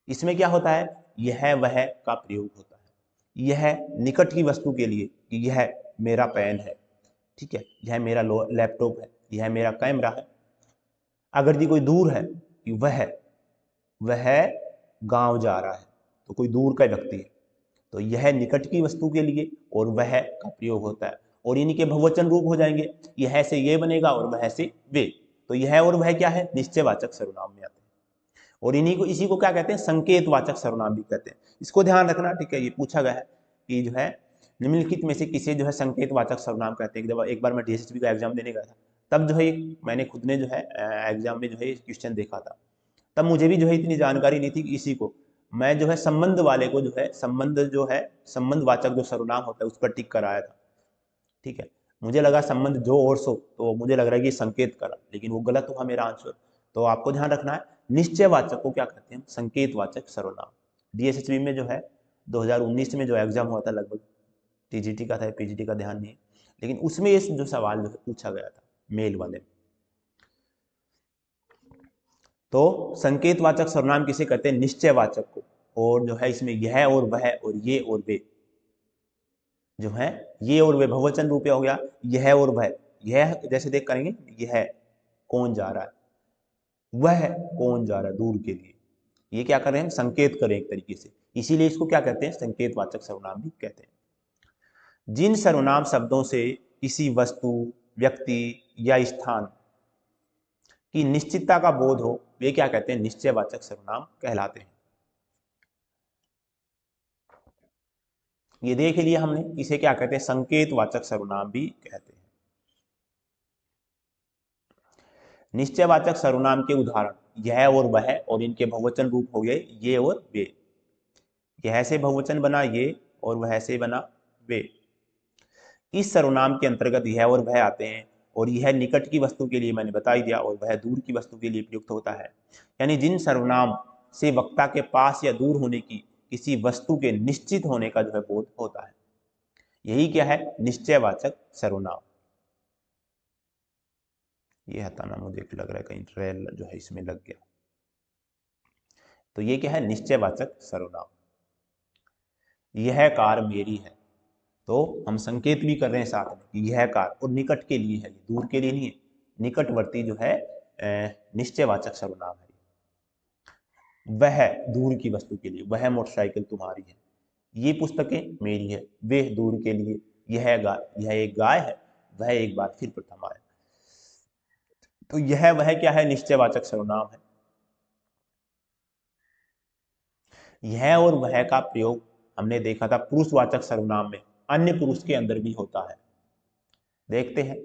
इसमें क्या होता है? यह वह का प्रयोग होता है। यह निकट की वस्तु के लिए कि यह मेरा पेन है, ठीक है, यह मेरा लैपटॉप है, यह मेरा कैमरा है। अगर जी कोई दूर है कि वह गांव जा रहा है, तो कोई दूर का व्यक्ति है, तो यह निकट की वस्तु के लिए और वह का प्रयोग होता है। और इन्हीं के बहुवचन रूप हो जाएंगे, यह से ये बनेगा और वह से वे। तो यह और वह क्या है? निश्चयवाचक सर्वनाम में आते हैं। और इसी को क्या कहते हैं? संकेतवाचक सर्वनाम भी कहते हैं। इसको ध्यान रखना, ठीक है। ये पूछा गया है कि जो है निम्नलिखित में से किसे जो है संकेतवाचक सर्वनाम कहते हैं। जब एक बार मैं डीएसएसबी का एग्जाम देने गया था, तब जो है मैंने खुद ने जो है एग्जाम में जो है क्वेश्चन देखा था। तब मुझे भी जो है इतनी जानकारी नहीं थी कि इसी को मैं जो है संबंध वाले को जो है संबंधवाचक जो सर्वनाम होता है उस पर टिक कराया था, ठीक है। मुझे लगा संबंध जो और सो, तो मुझे लग रहा है कि संकेत करा, लेकिन वो गलत हुआ मेरा आंसर। तो आपको ध्यान रखना है, निश्चयवाचक को क्या कहते हैं? संकेतवाचक सर्वनाम। डीएसएसबी में जो है 2019 में जो एग्जाम हुआ था, लगभग टीजीटी का था, पीजीटी का ध्यान नहीं है, लेकिन उसमें ये जो सवाल जो है पूछा गया था मेल वाले में। तो संकेतवाचक सर्वनाम किसे कहते हैं? निश्चयवाचक को। और जो है इसमें यह और वह और ये और वे जो है, ये और वे बहुवचन रूप हो गया। यह और वह, यह जैसे देख करेंगे, यह कौन जा रहा है, वह कौन जा रहा है दूर के लिए, ये क्या कर रहे हैं? संकेत करें एक तरीके से, इसीलिए इसको क्या कहते हैं? संकेतवाचक सर्वनाम भी कहते हैं। जिन सर्वनाम शब्दों से किसी वस्तु, व्यक्ति या स्थान की निश्चितता का बोध हो, वे क्या कहते हैं? निश्चयवाचक सर्वनाम कहलाते हैं। ये देख लिया हमने, इसे क्या कहते हैं? संकेतवाचक सर्वनाम भी कहते हैं। निश्चयवाचक सर्वनाम के उदाहरण यह और वह, और इनके बहुवचन रूप हो गए ये और वे। यह से बहुवचन बना ये, और वह से बना वे। इस सर्वनाम के अंतर्गत यह और वह आते हैं, और यह निकट की वस्तु के लिए मैंने बता ही दिया, और वह दूर की वस्तु के लिए प्रयुक्त होता है। यानी जिन सर्वनाम से वक्ता के पास या दूर होने की किसी वस्तु के निश्चित होने का जो है बोध होता है, यही क्या है? निश्चयवाचक सर्वनाम। ये हटाना, मुझे लग रहा है कहीं ट्रेल जो है इसमें लग गया। तो ये क्या है? निश्चयवाचक सर्वनाम। यह कार मेरी है, तो हम संकेत भी कर रहे हैं साथ में कि यह कार, और निकट के लिए है, दूर के लिए नहीं है, निकटवर्ती जो है निश्चयवाचक सर्वनाम है। वह दूर की वस्तु के लिए, वह मोटरसाइकिल तुम्हारी है, ये पुस्तकें मेरी है, वे दूर के लिए, यह एक गाय है, वह एक बार फिर प्रथम आया। तो यह वह क्या है? निश्चयवाचक सर्वनाम है। यह और वह का प्रयोग हमने देखा था पुरुषवाचक सर्वनाम में, अन्य पुरुष के अंदर भी होता है। देखते हैं,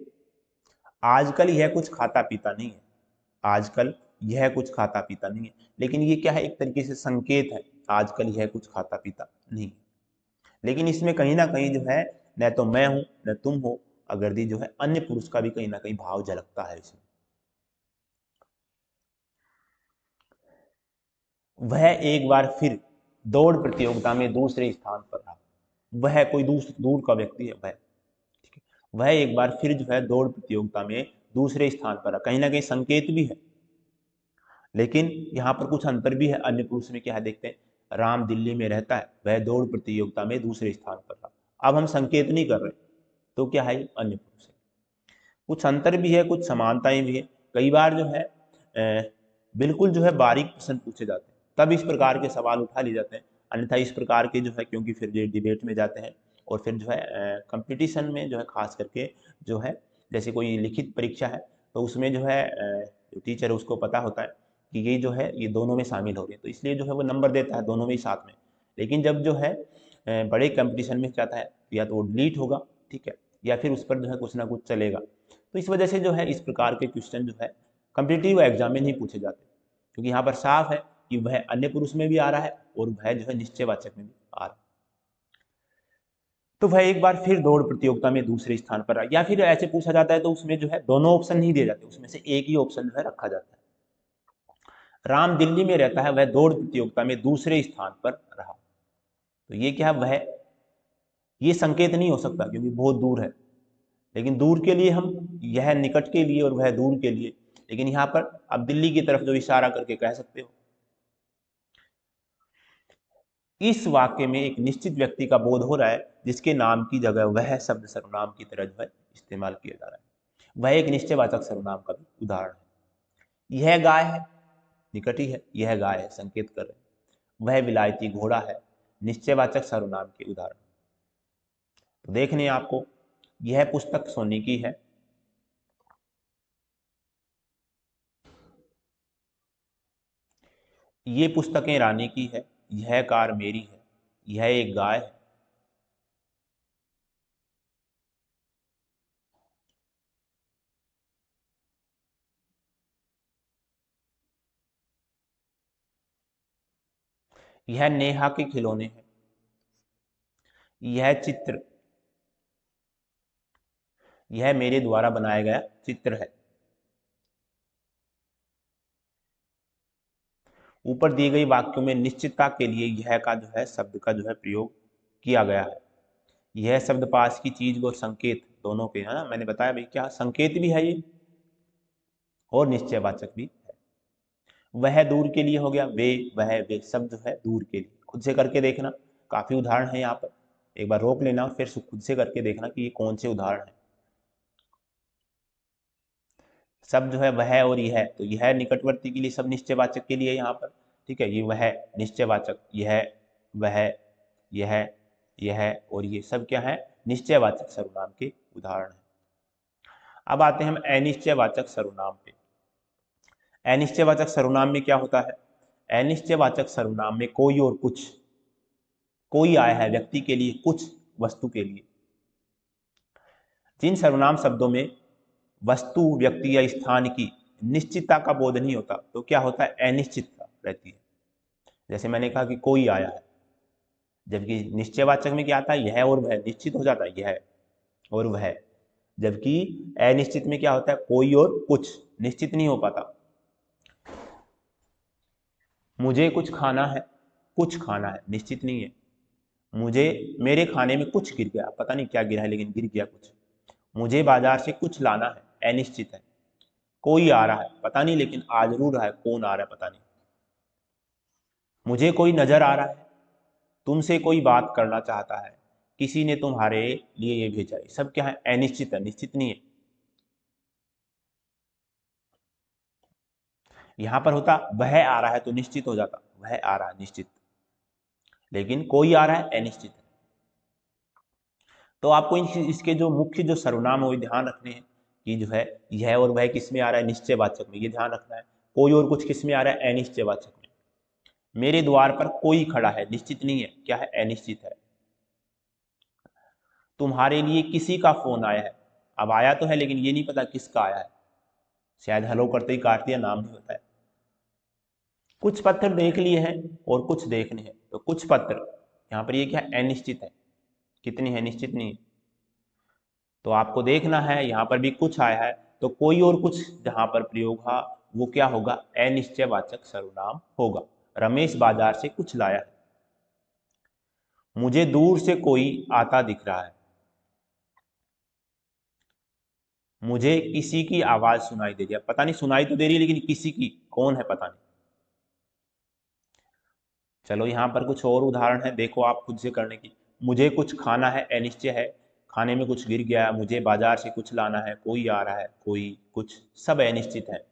आजकल यह कुछ खाता पीता नहीं है, आजकल यह कुछ खाता पीता नहीं है, लेकिन ये क्या है? एक तरीके से संकेत है, आजकल यह कुछ खाता पीता नहीं है। लेकिन इसमें कहीं ना कहीं जो है, न तो मैं हूं न तुम हो, अगर दी जो है अन्य पुरुष का भी कहीं ना कहीं भाव झलकता है इसमें। वह एक बार फिर दौड़ प्रतियोगिता में दूसरे स्थान पर रहा। वह कोई दूर का व्यक्ति है, वह, ठीक है, वह एक बार फिर जो है दौड़ प्रतियोगिता में दूसरे स्थान पर रहा। कहीं ना कहीं संकेत भी है, लेकिन यहाँ पर कुछ अंतर भी है। अन्य पुरुष में क्या है देखते हैं, राम दिल्ली में रहता है, वह दौड़ प्रतियोगिता में दूसरे स्थान पर रहा। अब हम संकेत नहीं कर रहे, तो क्या है? अन्य पुरुष है। कुछ अंतर भी है, कुछ समानताएं भी है। कई बार जो है बिल्कुल जो है बारीक प्रश्न पूछे जाते हैं, तब इस प्रकार के सवाल उठा लिए जाते हैं। अन्यथा इस प्रकार के जो है, क्योंकि फिर ये डिबेट में जाते हैं, और फिर जो है कंपटीशन में जो है खास करके जो है, जैसे कोई लिखित परीक्षा है, तो उसमें जो है जो टीचर है उसको पता होता है कि ये जो है ये दोनों में शामिल हो रही है, तो इसलिए जो है वो नंबर देता है दोनों में ही साथ में। लेकिन जब जो है बड़े कंपटीशन में जाता है, या तो वो डिलीट होगा, ठीक है, या फिर उस पर जो है कुछ ना कुछ चलेगा। तो इस वजह से जो है इस प्रकार के क्वेश्चन जो है कम्पिटिटिव एग्जाम में नहीं पूछे जाते, क्योंकि यहाँ पर साफ है कि वह अन्य पुरुष में भी आ रहा है, और वह जो है निश्चयवाचक में भी आ रहा है। तो वह एक बार फिर दौड़ प्रतियोगिता में दूसरे स्थान पर रहा। या फिर ऐसे पूछा जाता है तो उसमें जो है दोनों ऑप्शन नहीं दिए जाते, उसमें से एक ही ऑप्शन जो है रखा जाता है। राम दिल्ली में रहता है, वह दौड़ प्रतियोगिता में दूसरे स्थान पर रहा। तो ये क्या है, वह, ये संकेत नहीं हो सकता क्योंकि बहुत दूर है, लेकिन दूर के लिए हम, यह निकट के लिए और वह दूर के लिए, लेकिन यहाँ पर आप दिल्ली की तरफ जो इशारा करके कह सकते हो। इस वाक्य में एक निश्चित व्यक्ति का बोध हो रहा है जिसके नाम की जगह वह शब्द सर्वनाम की तरह जो है इस्तेमाल किया जा रहा है। वह एक निश्चयवाचक सर्वनाम का भी उदाहरण है। यह गाय है, निकट ही है, यह गाय है, संकेत कर रहे हैं। वह विलायती घोड़ा है, निश्चयवाचक सर्वनाम के उदाहरण। तो देखने आपको, यह पुस्तक सोनी की है, ये पुस्तकें रानी की है, यह कार मेरी है, यह एक गाय है। यह नेहा के खिलौने हैं, यह चित्र, यह मेरे द्वारा बनाया गया चित्र है। ऊपर दिए गई वाक्यों में निश्चितता के लिए यह का जो है शब्द का जो है प्रयोग किया गया है। यह शब्द पास की चीज और संकेत दोनों के है ना, मैंने बताया भाई क्या संकेत भी है ये और निश्चयवाचक भी है। वह दूर के लिए हो गया, वे शब्द जो है दूर के लिए। खुद से करके देखना, काफी उदाहरण है यहाँ पर, एक बार रोक लेना और फिर खुद से करके देखना कि ये कौन से उदाहरण है। सब जो है वह और यह, तो यह निकटवर्ती के लिए, सब निश्चयवाचक के लिए यहाँ पर, ठीक है। ये वह निश्चयवाचक, यह, वह, यह और ये सब क्या है, निश्चयवाचक सर्वनाम के उदाहरण है। अब आते हैं हम अनिश्चयवाचक सर्वनाम पे। अनिश्चयवाचक सर्वनाम में क्या होता है, अनिश्चयवाचक सर्वनाम में कोई और कुछ, कोई आया है व्यक्ति के लिए, कुछ वस्तु के लिए। जिन सर्वनाम शब्दों में वस्तु, व्यक्ति या स्थान की निश्चितता का बोध नहीं होता तो क्या होता है, अनिश्चितता रहती है। जैसे मैंने कहा कि कोई आया है, जबकि निश्चयवाचक में क्या आता है, यह और वह, निश्चित हो जाता है यह और वह। जबकि अनिश्चित में क्या होता है, कोई और कुछ, निश्चित नहीं हो पाता। मुझे कुछ खाना है, कुछ खाना है, निश्चित नहीं है। मुझे, मेरे खाने में कुछ गिर गया, पता नहीं क्या गिरा है लेकिन गिर गया कुछ। मुझे बाजार से कुछ लाना है, अनिश्चित है। कोई आ रहा है, पता नहीं लेकिन आ जरूर रहा है, कौन आ रहा है पता नहीं। मुझे कोई नजर आ रहा है, तुमसे कोई बात करना चाहता है, किसी ने तुम्हारे लिए ये भेजा है। सब क्या है, अनिश्चित है, निश्चित नहीं है। यहां पर होता वह आ रहा है तो निश्चित हो जाता, वह आ रहा है निश्चित, लेकिन कोई आ रहा है अनिश्चित है। तो आपको इसके जो मुख्य जो सर्वनाम है वो ध्यान रखने हैं कि जो है यह और वह किस में आ रहा है, निश्चयवाचक में, ये ध्यान रखना है। कोई और कुछ किस में आ रहा है, अनिश्चयवाचक में। मेरे द्वार पर कोई खड़ा है, निश्चित नहीं है, क्या है, अनिश्चित है। तुम्हारे लिए किसी का फोन आया है, अब आया तो है लेकिन ये नहीं पता किसका आया है, शायद हेलो करते ही काट दिया, नाम नहीं होता है। कुछ पत्र देख लिए हैं और कुछ देखने हैं, तो कुछ पत्र यहाँ पर ये क्या है, अनिश्चित है, कितनी है, निश्चित नहीं है। तो आपको देखना है, यहाँ पर भी कुछ आया है तो कोई और कुछ जहां पर प्रयोग हुआ वो क्या होगा, अनिश्चयवाचक सर्वनाम होगा। रमेश बाजार से कुछ लाया है। मुझे दूर से कोई आता दिख रहा है, मुझे किसी की आवाज सुनाई दे रही है, पता नहीं सुनाई तो दे रही है लेकिन किसी की, कौन है पता नहीं। चलो यहाँ पर कुछ और उदाहरण है, देखो आप खुद से करने की। मुझे कुछ खाना है, अनिश्चय है, खाने में कुछ गिर गया, मुझे बाजार से कुछ लाना है, कोई आ रहा है, कोई, कुछ, सब अनिश्चित है।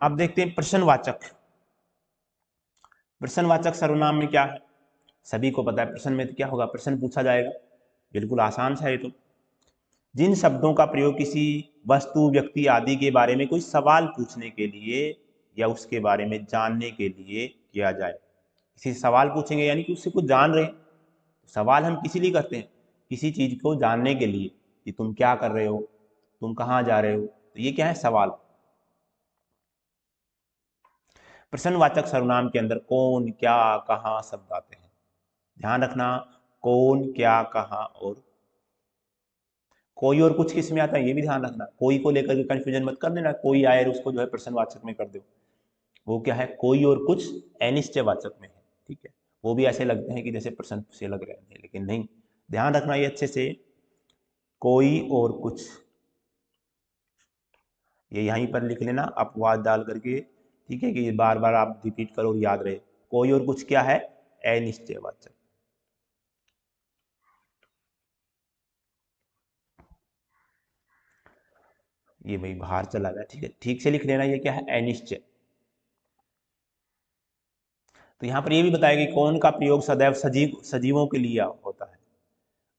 अब देखते हैं प्रश्नवाचक। प्रश्नवाचक सर्वनाम में क्या है, सभी को पता है प्रश्न में तो क्या होगा, प्रश्न पूछा जाएगा, बिल्कुल आसान सा है ये तो। जिन शब्दों का प्रयोग किसी वस्तु, व्यक्ति आदि के बारे में कोई सवाल पूछने के लिए या उसके बारे में जानने के लिए किया जाए। किसी से सवाल पूछेंगे यानी कि उससे कुछ जान रहे हैं। सवाल हम किसी लिए करते हैं, किसी चीज को जानने के लिए, कि तुम क्या कर रहे हो, तुम कहाँ जा रहे हो, तो ये क्या है, सवाल। प्रश्नवाचक सर्वनाम के अंदर कौन, क्या, कहाँ शब्द आते हैं। ध्यान रखना, कौन, क्या, कहाँ और कोई और कुछ किस में आता है, ये भी ध्यान रखना। कोई को लेकर के कंफ्यूजन मत कर देना, कोई आए और उसको जो है प्रश्नवाचक में कर दो। वो क्या है, कोई और कुछ अनिश्चयवाचक में है। ठीक है, वो भी ऐसे लगते हैं कि जैसे प्रश्न से लग रहे हैं, लेकिन नहीं। ध्यान रखना ये अच्छे से, कोई और कुछ, ये यहीं पर लिख लेना अपवाद डाल करके। ठीक है, कि ये बार बार आप रिपीट करो और याद रहे। कोई और कुछ क्या है, अनिश्चयवाचक। ये भाई बाहर चला गया। ठीक है, ठीक से लिख लेना, ये क्या है, अनिश्चय। तो यहाँ पर ये भी बताया कि कौन का प्रयोग सदैव सजीवों के लिए होता है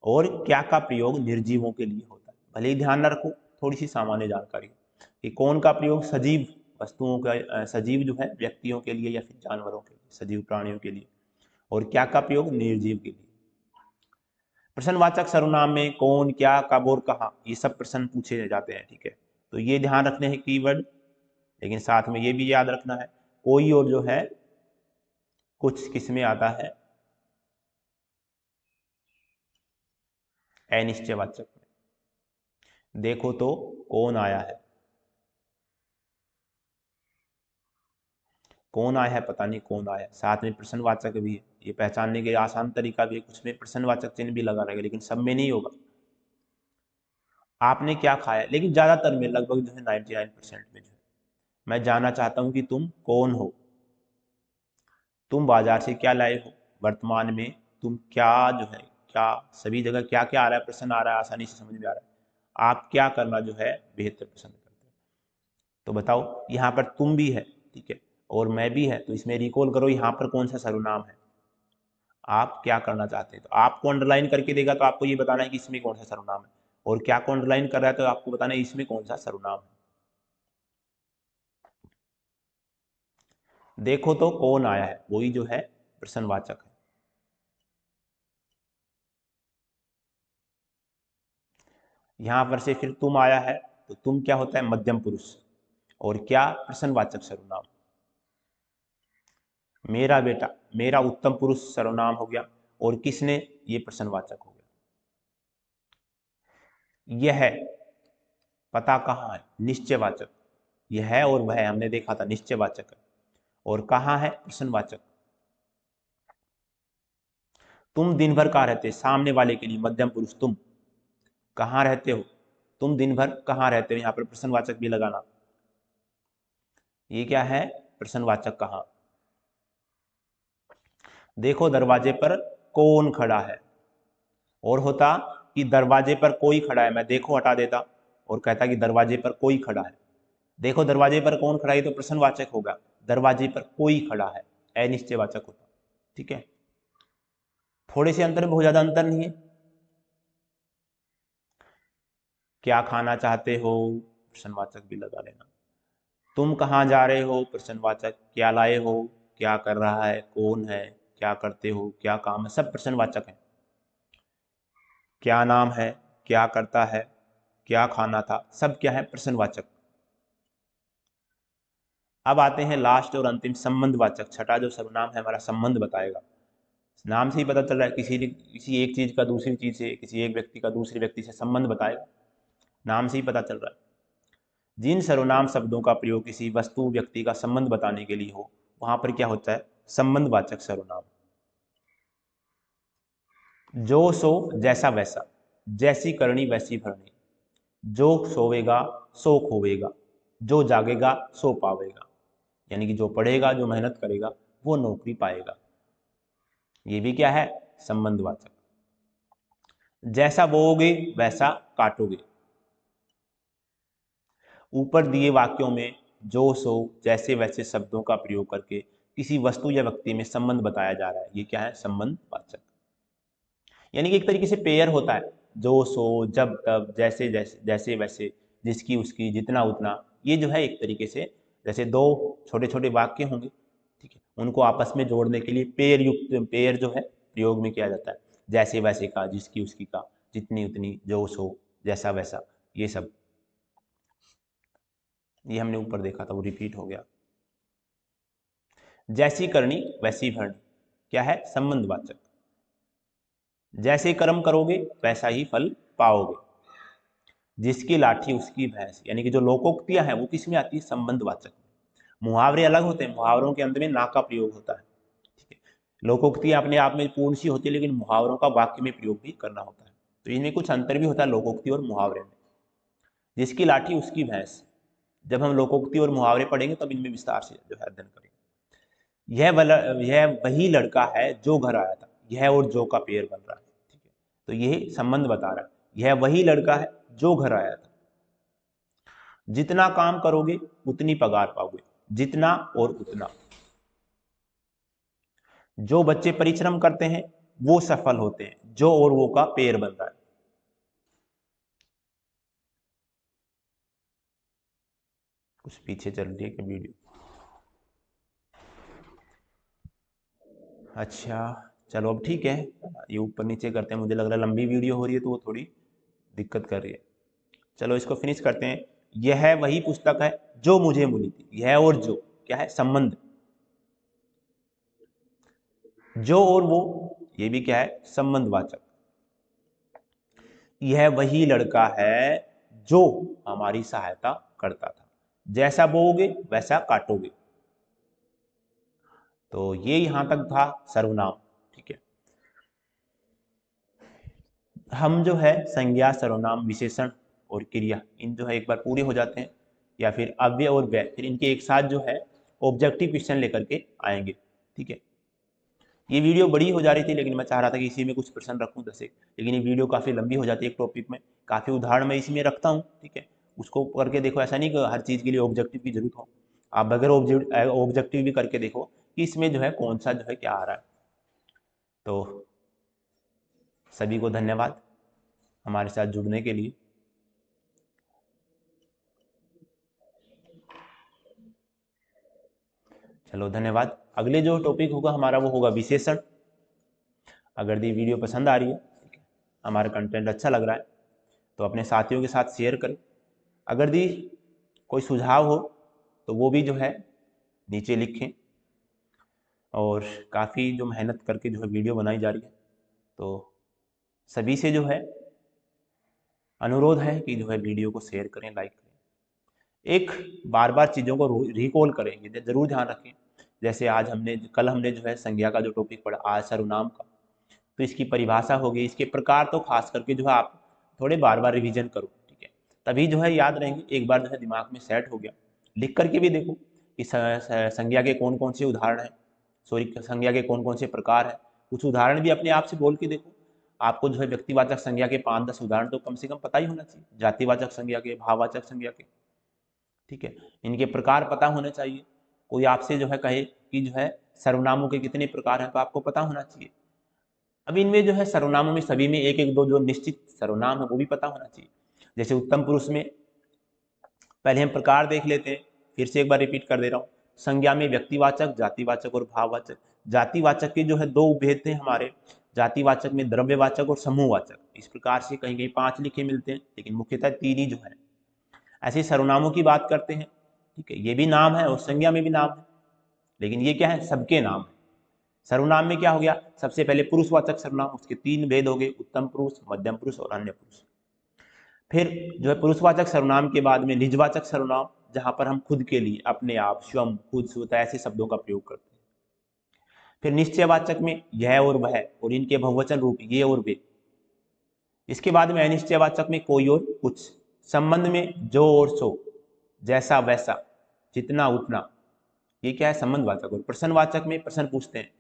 और क्या का प्रयोग निर्जीवों के लिए होता है। भले ही ध्यान न रखो, थोड़ी सी सामान्य जानकारी कि कौन का प्रयोग सजीव वस्तुओं का, सजीव जो है व्यक्तियों के लिए या फिर जानवरों के लिए, सजीव प्राणियों के लिए, और क्या का प्रयोग निर्जीव के लिए। प्रश्नवाचक सर्वनाम में कौन, क्या, कब और कहाँ, ये सब प्रश्न पूछे जाते हैं। ठीक है, तो ये ध्यान रखने हैं कीवर्ड, लेकिन साथ में ये भी याद रखना है, कोई और जो है कुछ किस में आता है, अनिश्चयवाचक में। देखो तो कौन आया है, कौन आया है, पता नहीं कौन आया है। साथ में प्रश्नवाचक भी है, ये पहचानने के आसान तरीका भी है, कुछ में प्रश्नवाचक चिन्ह भी लगा रहेगा, लेकिन सब में नहीं होगा। आपने क्या खाया, लेकिन ज्यादातर में लगभग जो है 99% में जो है, मैं जानना चाहता हूं कि तुम कौन हो, तुम बाजार से क्या लाए हो, वर्तमान में तुम क्या जो है, क्या, सभी जगह क्या क्या आ रहा है, प्रश्न आ रहा है, आसानी से समझ में आ रहा है। आप क्या करना जो है बेहतर पसंद करते हो, तो बताओ। यहाँ पर तुम भी है, ठीक है, और मैं भी है, तो इसमें रिकॉल करो यहाँ पर कौन सा सर्वनाम है, आप क्या करना चाहते हैं। तो आपको अंडरलाइन करके देगा तो आपको ये बताना है कि इसमें कौन सा सर्वनाम है, और क्या को अंडरलाइन कर रहा है तो आपको बताना है इसमें कौन सा सर्वनाम है। देखो तो कौन आया है, वही जो है प्रश्नवाचक है। यहां पर से फिर तुम आया है, तो तुम क्या होता है, मध्यम पुरुष, और क्या, प्रश्नवाचक सर्वनाम। मेरा बेटा, मेरा उत्तम पुरुष सर्वनाम हो गया, और किसने, ये प्रश्नवाचक हो गया। यह है, पता कहाँ है, निश्चयवाचक। यह है और वह हमने देखा था, निश्चयवाचक है, और कहाँ है, प्रश्नवाचक। तुम दिन भर कहाँ रहते, सामने वाले के लिए मध्यम पुरुष तुम, कहाँ रहते हो, तुम दिन भर कहाँ रहते हो, यहाँ पर प्रश्नवाचक भी लगाना। ये क्या है, प्रश्नवाचक कहाँ। देखो दरवाजे पर कौन खड़ा है, और होता कि दरवाजे पर कोई खड़ा है, मैं देखो हटा देता और कहता कि दरवाजे पर कोई खड़ा है। देखो दरवाजे पर कौन खड़ा है तो प्रश्नवाचक होगा, दरवाजे पर कोई खड़ा है अनिश्चयवाचक होता। ठीक है, थोड़े से अंतर में बहुत ज्यादा अंतर नहीं है। क्या खाना चाहते हो, प्रश्नवाचक भी लगा लेना। तुम कहाँ जा रहे हो, प्रश्नवाचक। क्या लाए हो, क्या कर रहा है, कौन है, क्या करते हो, क्या काम है, सब प्रश्नवाचक है। क्या नाम है, क्या करता है, क्या खाना था, सब क्या है, प्रश्नवाचक। अब आते हैं लास्ट और अंतिम संबंधवाचक। छठा जो सर्वनाम है हमारा संबंध बताएगा। नाम से ही पता चल रहा है किसी एक चीज का दूसरी चीज से, किसी एक व्यक्ति का दूसरे व्यक्ति से संबंध बताएगा, नाम से ही पता चल रहा है। जिन सर्वनाम शब्दों का प्रयोग किसी वस्तु व्यक्ति का संबंध बताने के लिए हो, वहां पर क्या होता है, संबंधवाचक सर्वनाम। जो सो जैसा वैसा, जैसी करनी वैसी भरनी, जो सोवेगा सो खोवेगा, जो जागेगा सो पावेगा। यानी कि जो पढ़ेगा, जो मेहनत करेगा, वो नौकरी पाएगा। ये भी क्या है, संबंधवाचक। जैसा बोओगे वैसा काटोगे। ऊपर दिए वाक्यों में जो सो जैसे वैसे शब्दों का प्रयोग करके किसी वस्तु या व्यक्ति में संबंध बताया जा रहा है, ये क्या है, संबंधवाचक। यानी कि एक तरीके से पेयर होता है, जो सो, जब तब, जैसे जैसे, जैसे वैसे, जिसकी उसकी, जितना उतना। ये जो है एक तरीके से जैसे दो छोटे छोटे वाक्य होंगे, ठीक है, उनको आपस में जोड़ने के लिए पेयर युक्त, पेयर जो है प्रयोग में किया जाता है। जैसे वैसे का, जिसकी उसकी का, जितनी उतनी, जो सो, जैसा वैसा, ये सब। ये हमने ऊपर देखा था, वो रिपीट हो गया। जैसी करनी वैसी भरनी क्या है? संबंधवाचक। जैसे कर्म करोगे वैसा ही फल पाओगे। जिसकी लाठी उसकी भैंस, यानी कि जो लोकोक्तियां हैं वो किस में आती है? संबंधवाचक। मुहावरे अलग होते हैं, मुहावरों के अंत में ना का प्रयोग होता है, ठीक है। लोकोक्तियां अपने आप में पूर्ण सी होती है, लेकिन मुहावरों का वाक्य में प्रयोग भी करना होता है, तो इनमें कुछ अंतर भी होता है लोकोक्ति और मुहावरे में। जिसकी लाठी उसकी भैंस, जब हम लोकोक्ति और मुहावरे पढ़ेंगे तब इनमें विस्तार से जो है अध्ययन करेंगे। यह वही लड़का है जो घर आया था, यह और जो का पेयर बन रहा है, ठीक है। तो यह संबंध बता रहा है, यह वही लड़का है जो घर आया था। जितना काम करोगे उतनी पगार पाओगे, जितना और उतना। जो बच्चे परिश्रम करते हैं वो सफल होते हैं, जो और वो का पेयर बन रहा है। कुछ पीछे चल रही है क्या वीडियो? अच्छा चलो अब ठीक है, ये ऊपर नीचे करते हैं, मुझे लग रहा है लंबी वीडियो हो रही है तो वो थोड़ी दिक्कत कर रही है। चलो इसको फिनिश करते हैं। यह वही पुस्तक है जो मुझे मिली थी, यह और जो क्या है? संबंध। जो और वो ये भी क्या है? संबंधवाचक। यह वही लड़का है जो हमारी सहायता करता था, जैसा बोओगे वैसा काटोगे। तो ये यहां तक था सर्वनाम, ठीक है। हम जो है संज्ञा, सर्वनाम, विशेषण और क्रिया, इन जो है एक बार पूरे हो जाते हैं, या फिर अव्यय और व्यय, फिर इनके एक साथ जो है ऑब्जेक्टिव क्वेश्चन लेकर के आएंगे, ठीक है। ये वीडियो बड़ी हो जा रही थी, लेकिन मैं चाह रहा था कि इसी में कुछ प्रश्न रखूं 10 एक, लेकिन ये वीडियो काफ़ी लंबी हो जाती है एक टॉपिक में, काफ़ी उदाहरण मैं इसी में रखता हूँ, ठीक है। उसको करके देखो, ऐसा नहीं कि हर चीज़ के लिए ऑब्जेक्टिव की जरूरत हो, आप बगैर ऑब्जेक्टिव भी करके देखो कि इसमें जो है कौन सा जो है क्या आ रहा है। तो सभी को धन्यवाद हमारे साथ जुड़ने के लिए। चलो धन्यवाद। अगले जो टॉपिक होगा हमारा वो होगा विशेषण। अगर ये वीडियो पसंद आ रही है, हमारा कंटेंट अच्छा लग रहा है, तो अपने साथियों के साथ शेयर करें। अगर दी कोई सुझाव हो तो वो भी जो है नीचे लिखें। और काफ़ी जो मेहनत करके जो है वीडियो बनाई जा रही है, तो सभी से जो है अनुरोध है कि जो है वीडियो को शेयर करें, लाइक करें। एक बार बार चीज़ों को रिकॉल करें, ये जरूर ध्यान रखें। जैसे कल हमने जो है संज्ञा का जो टॉपिक पढ़ा, आज सर्वनाम का, तो इसकी परिभाषा होगी, इसके प्रकार तो खास करके जो है आप थोड़े बार बार रिवीजन करो, ठीक है। तभी जो है याद रहेंगे, एक बार जो है दिमाग में सेट हो गया। लिख करके भी देखो कि संज्ञा के कौन कौन से उदाहरण हैं, सॉरी संज्ञा के कौन कौन से प्रकार हैं। कुछ उदाहरण भी अपने आप से बोल के देखो। आपको जो है व्यक्तिवाचक संज्ञा के 5-10 उदाहरण तो कम से कम पता ही होना चाहिए, जातिवाचक संज्ञा के, भाववाचक संज्ञा के, ठीक है। इनके प्रकार पता होने चाहिए। कोई आपसे जो है कहे कि जो है सर्वनामों के कितने प्रकार हैं, तो आपको पता होना चाहिए। अब इनमें जो है सर्वनामों में सभी में एक एक दो जो निश्चित सर्वनाम है वो भी पता होना चाहिए। जैसे उत्तम पुरुष में पहले हम प्रकार देख लेते हैं, फिर से एक बार रिपीट कर दे रहा हूँ। संज्ञा में व्यक्तिवाचक, जातिवाचक और भाववाचक। जातिवाचक के जो है 2 भेद थे हमारे, जातिवाचक में द्रव्यवाचक और समूहवाचक। इस प्रकार से कहीं कहीं 5 लिखे मिलते हैं, लेकिन मुख्यतः 3 ही जो है। ऐसे सर्वनामों की बात करते हैं, ठीक है। ये भी नाम है और संज्ञा में भी नाम है, लेकिन ये क्या है? सबके नाम है। सर्वनाम में क्या हो गया? सबसे पहले पुरुषवाचक सर्वनाम, उसके 3 भेद हो गए, उत्तम पुरुष, मध्यम पुरुष और अन्य पुरुष। फिर जो है पुरुषवाचक सर्वनाम के बाद में निजवाचक सर्वनाम, जहां पर हम खुद के लिए, अपने आप, स्वयं, खुद, स्वतः ऐसे शब्दों का प्रयोग करते हैं। फिर निश्चयवाचक में यह और वह और इनके बहुवचन रूप ये और वे। इसके बाद में अनिश्चयवाचक में कोई और कुछ। संबंध में जो और सो, जैसा वैसा, जितना उतना, ये क्या है? संबंधवाचक। और प्रश्नवाचक में प्रश्न पूछते हैं,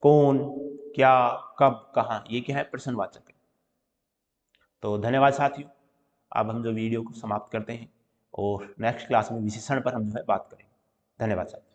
कौन, क्या, कब, कहाँ, ये क्या है? प्रश्नवाचक है। तो धन्यवाद साथियों। अब हम जो वीडियो को समाप्त करते हैं और नेक्स्ट क्लास में विशेषण पर हम जो है बात करेंगे। धन्यवाद साथियों।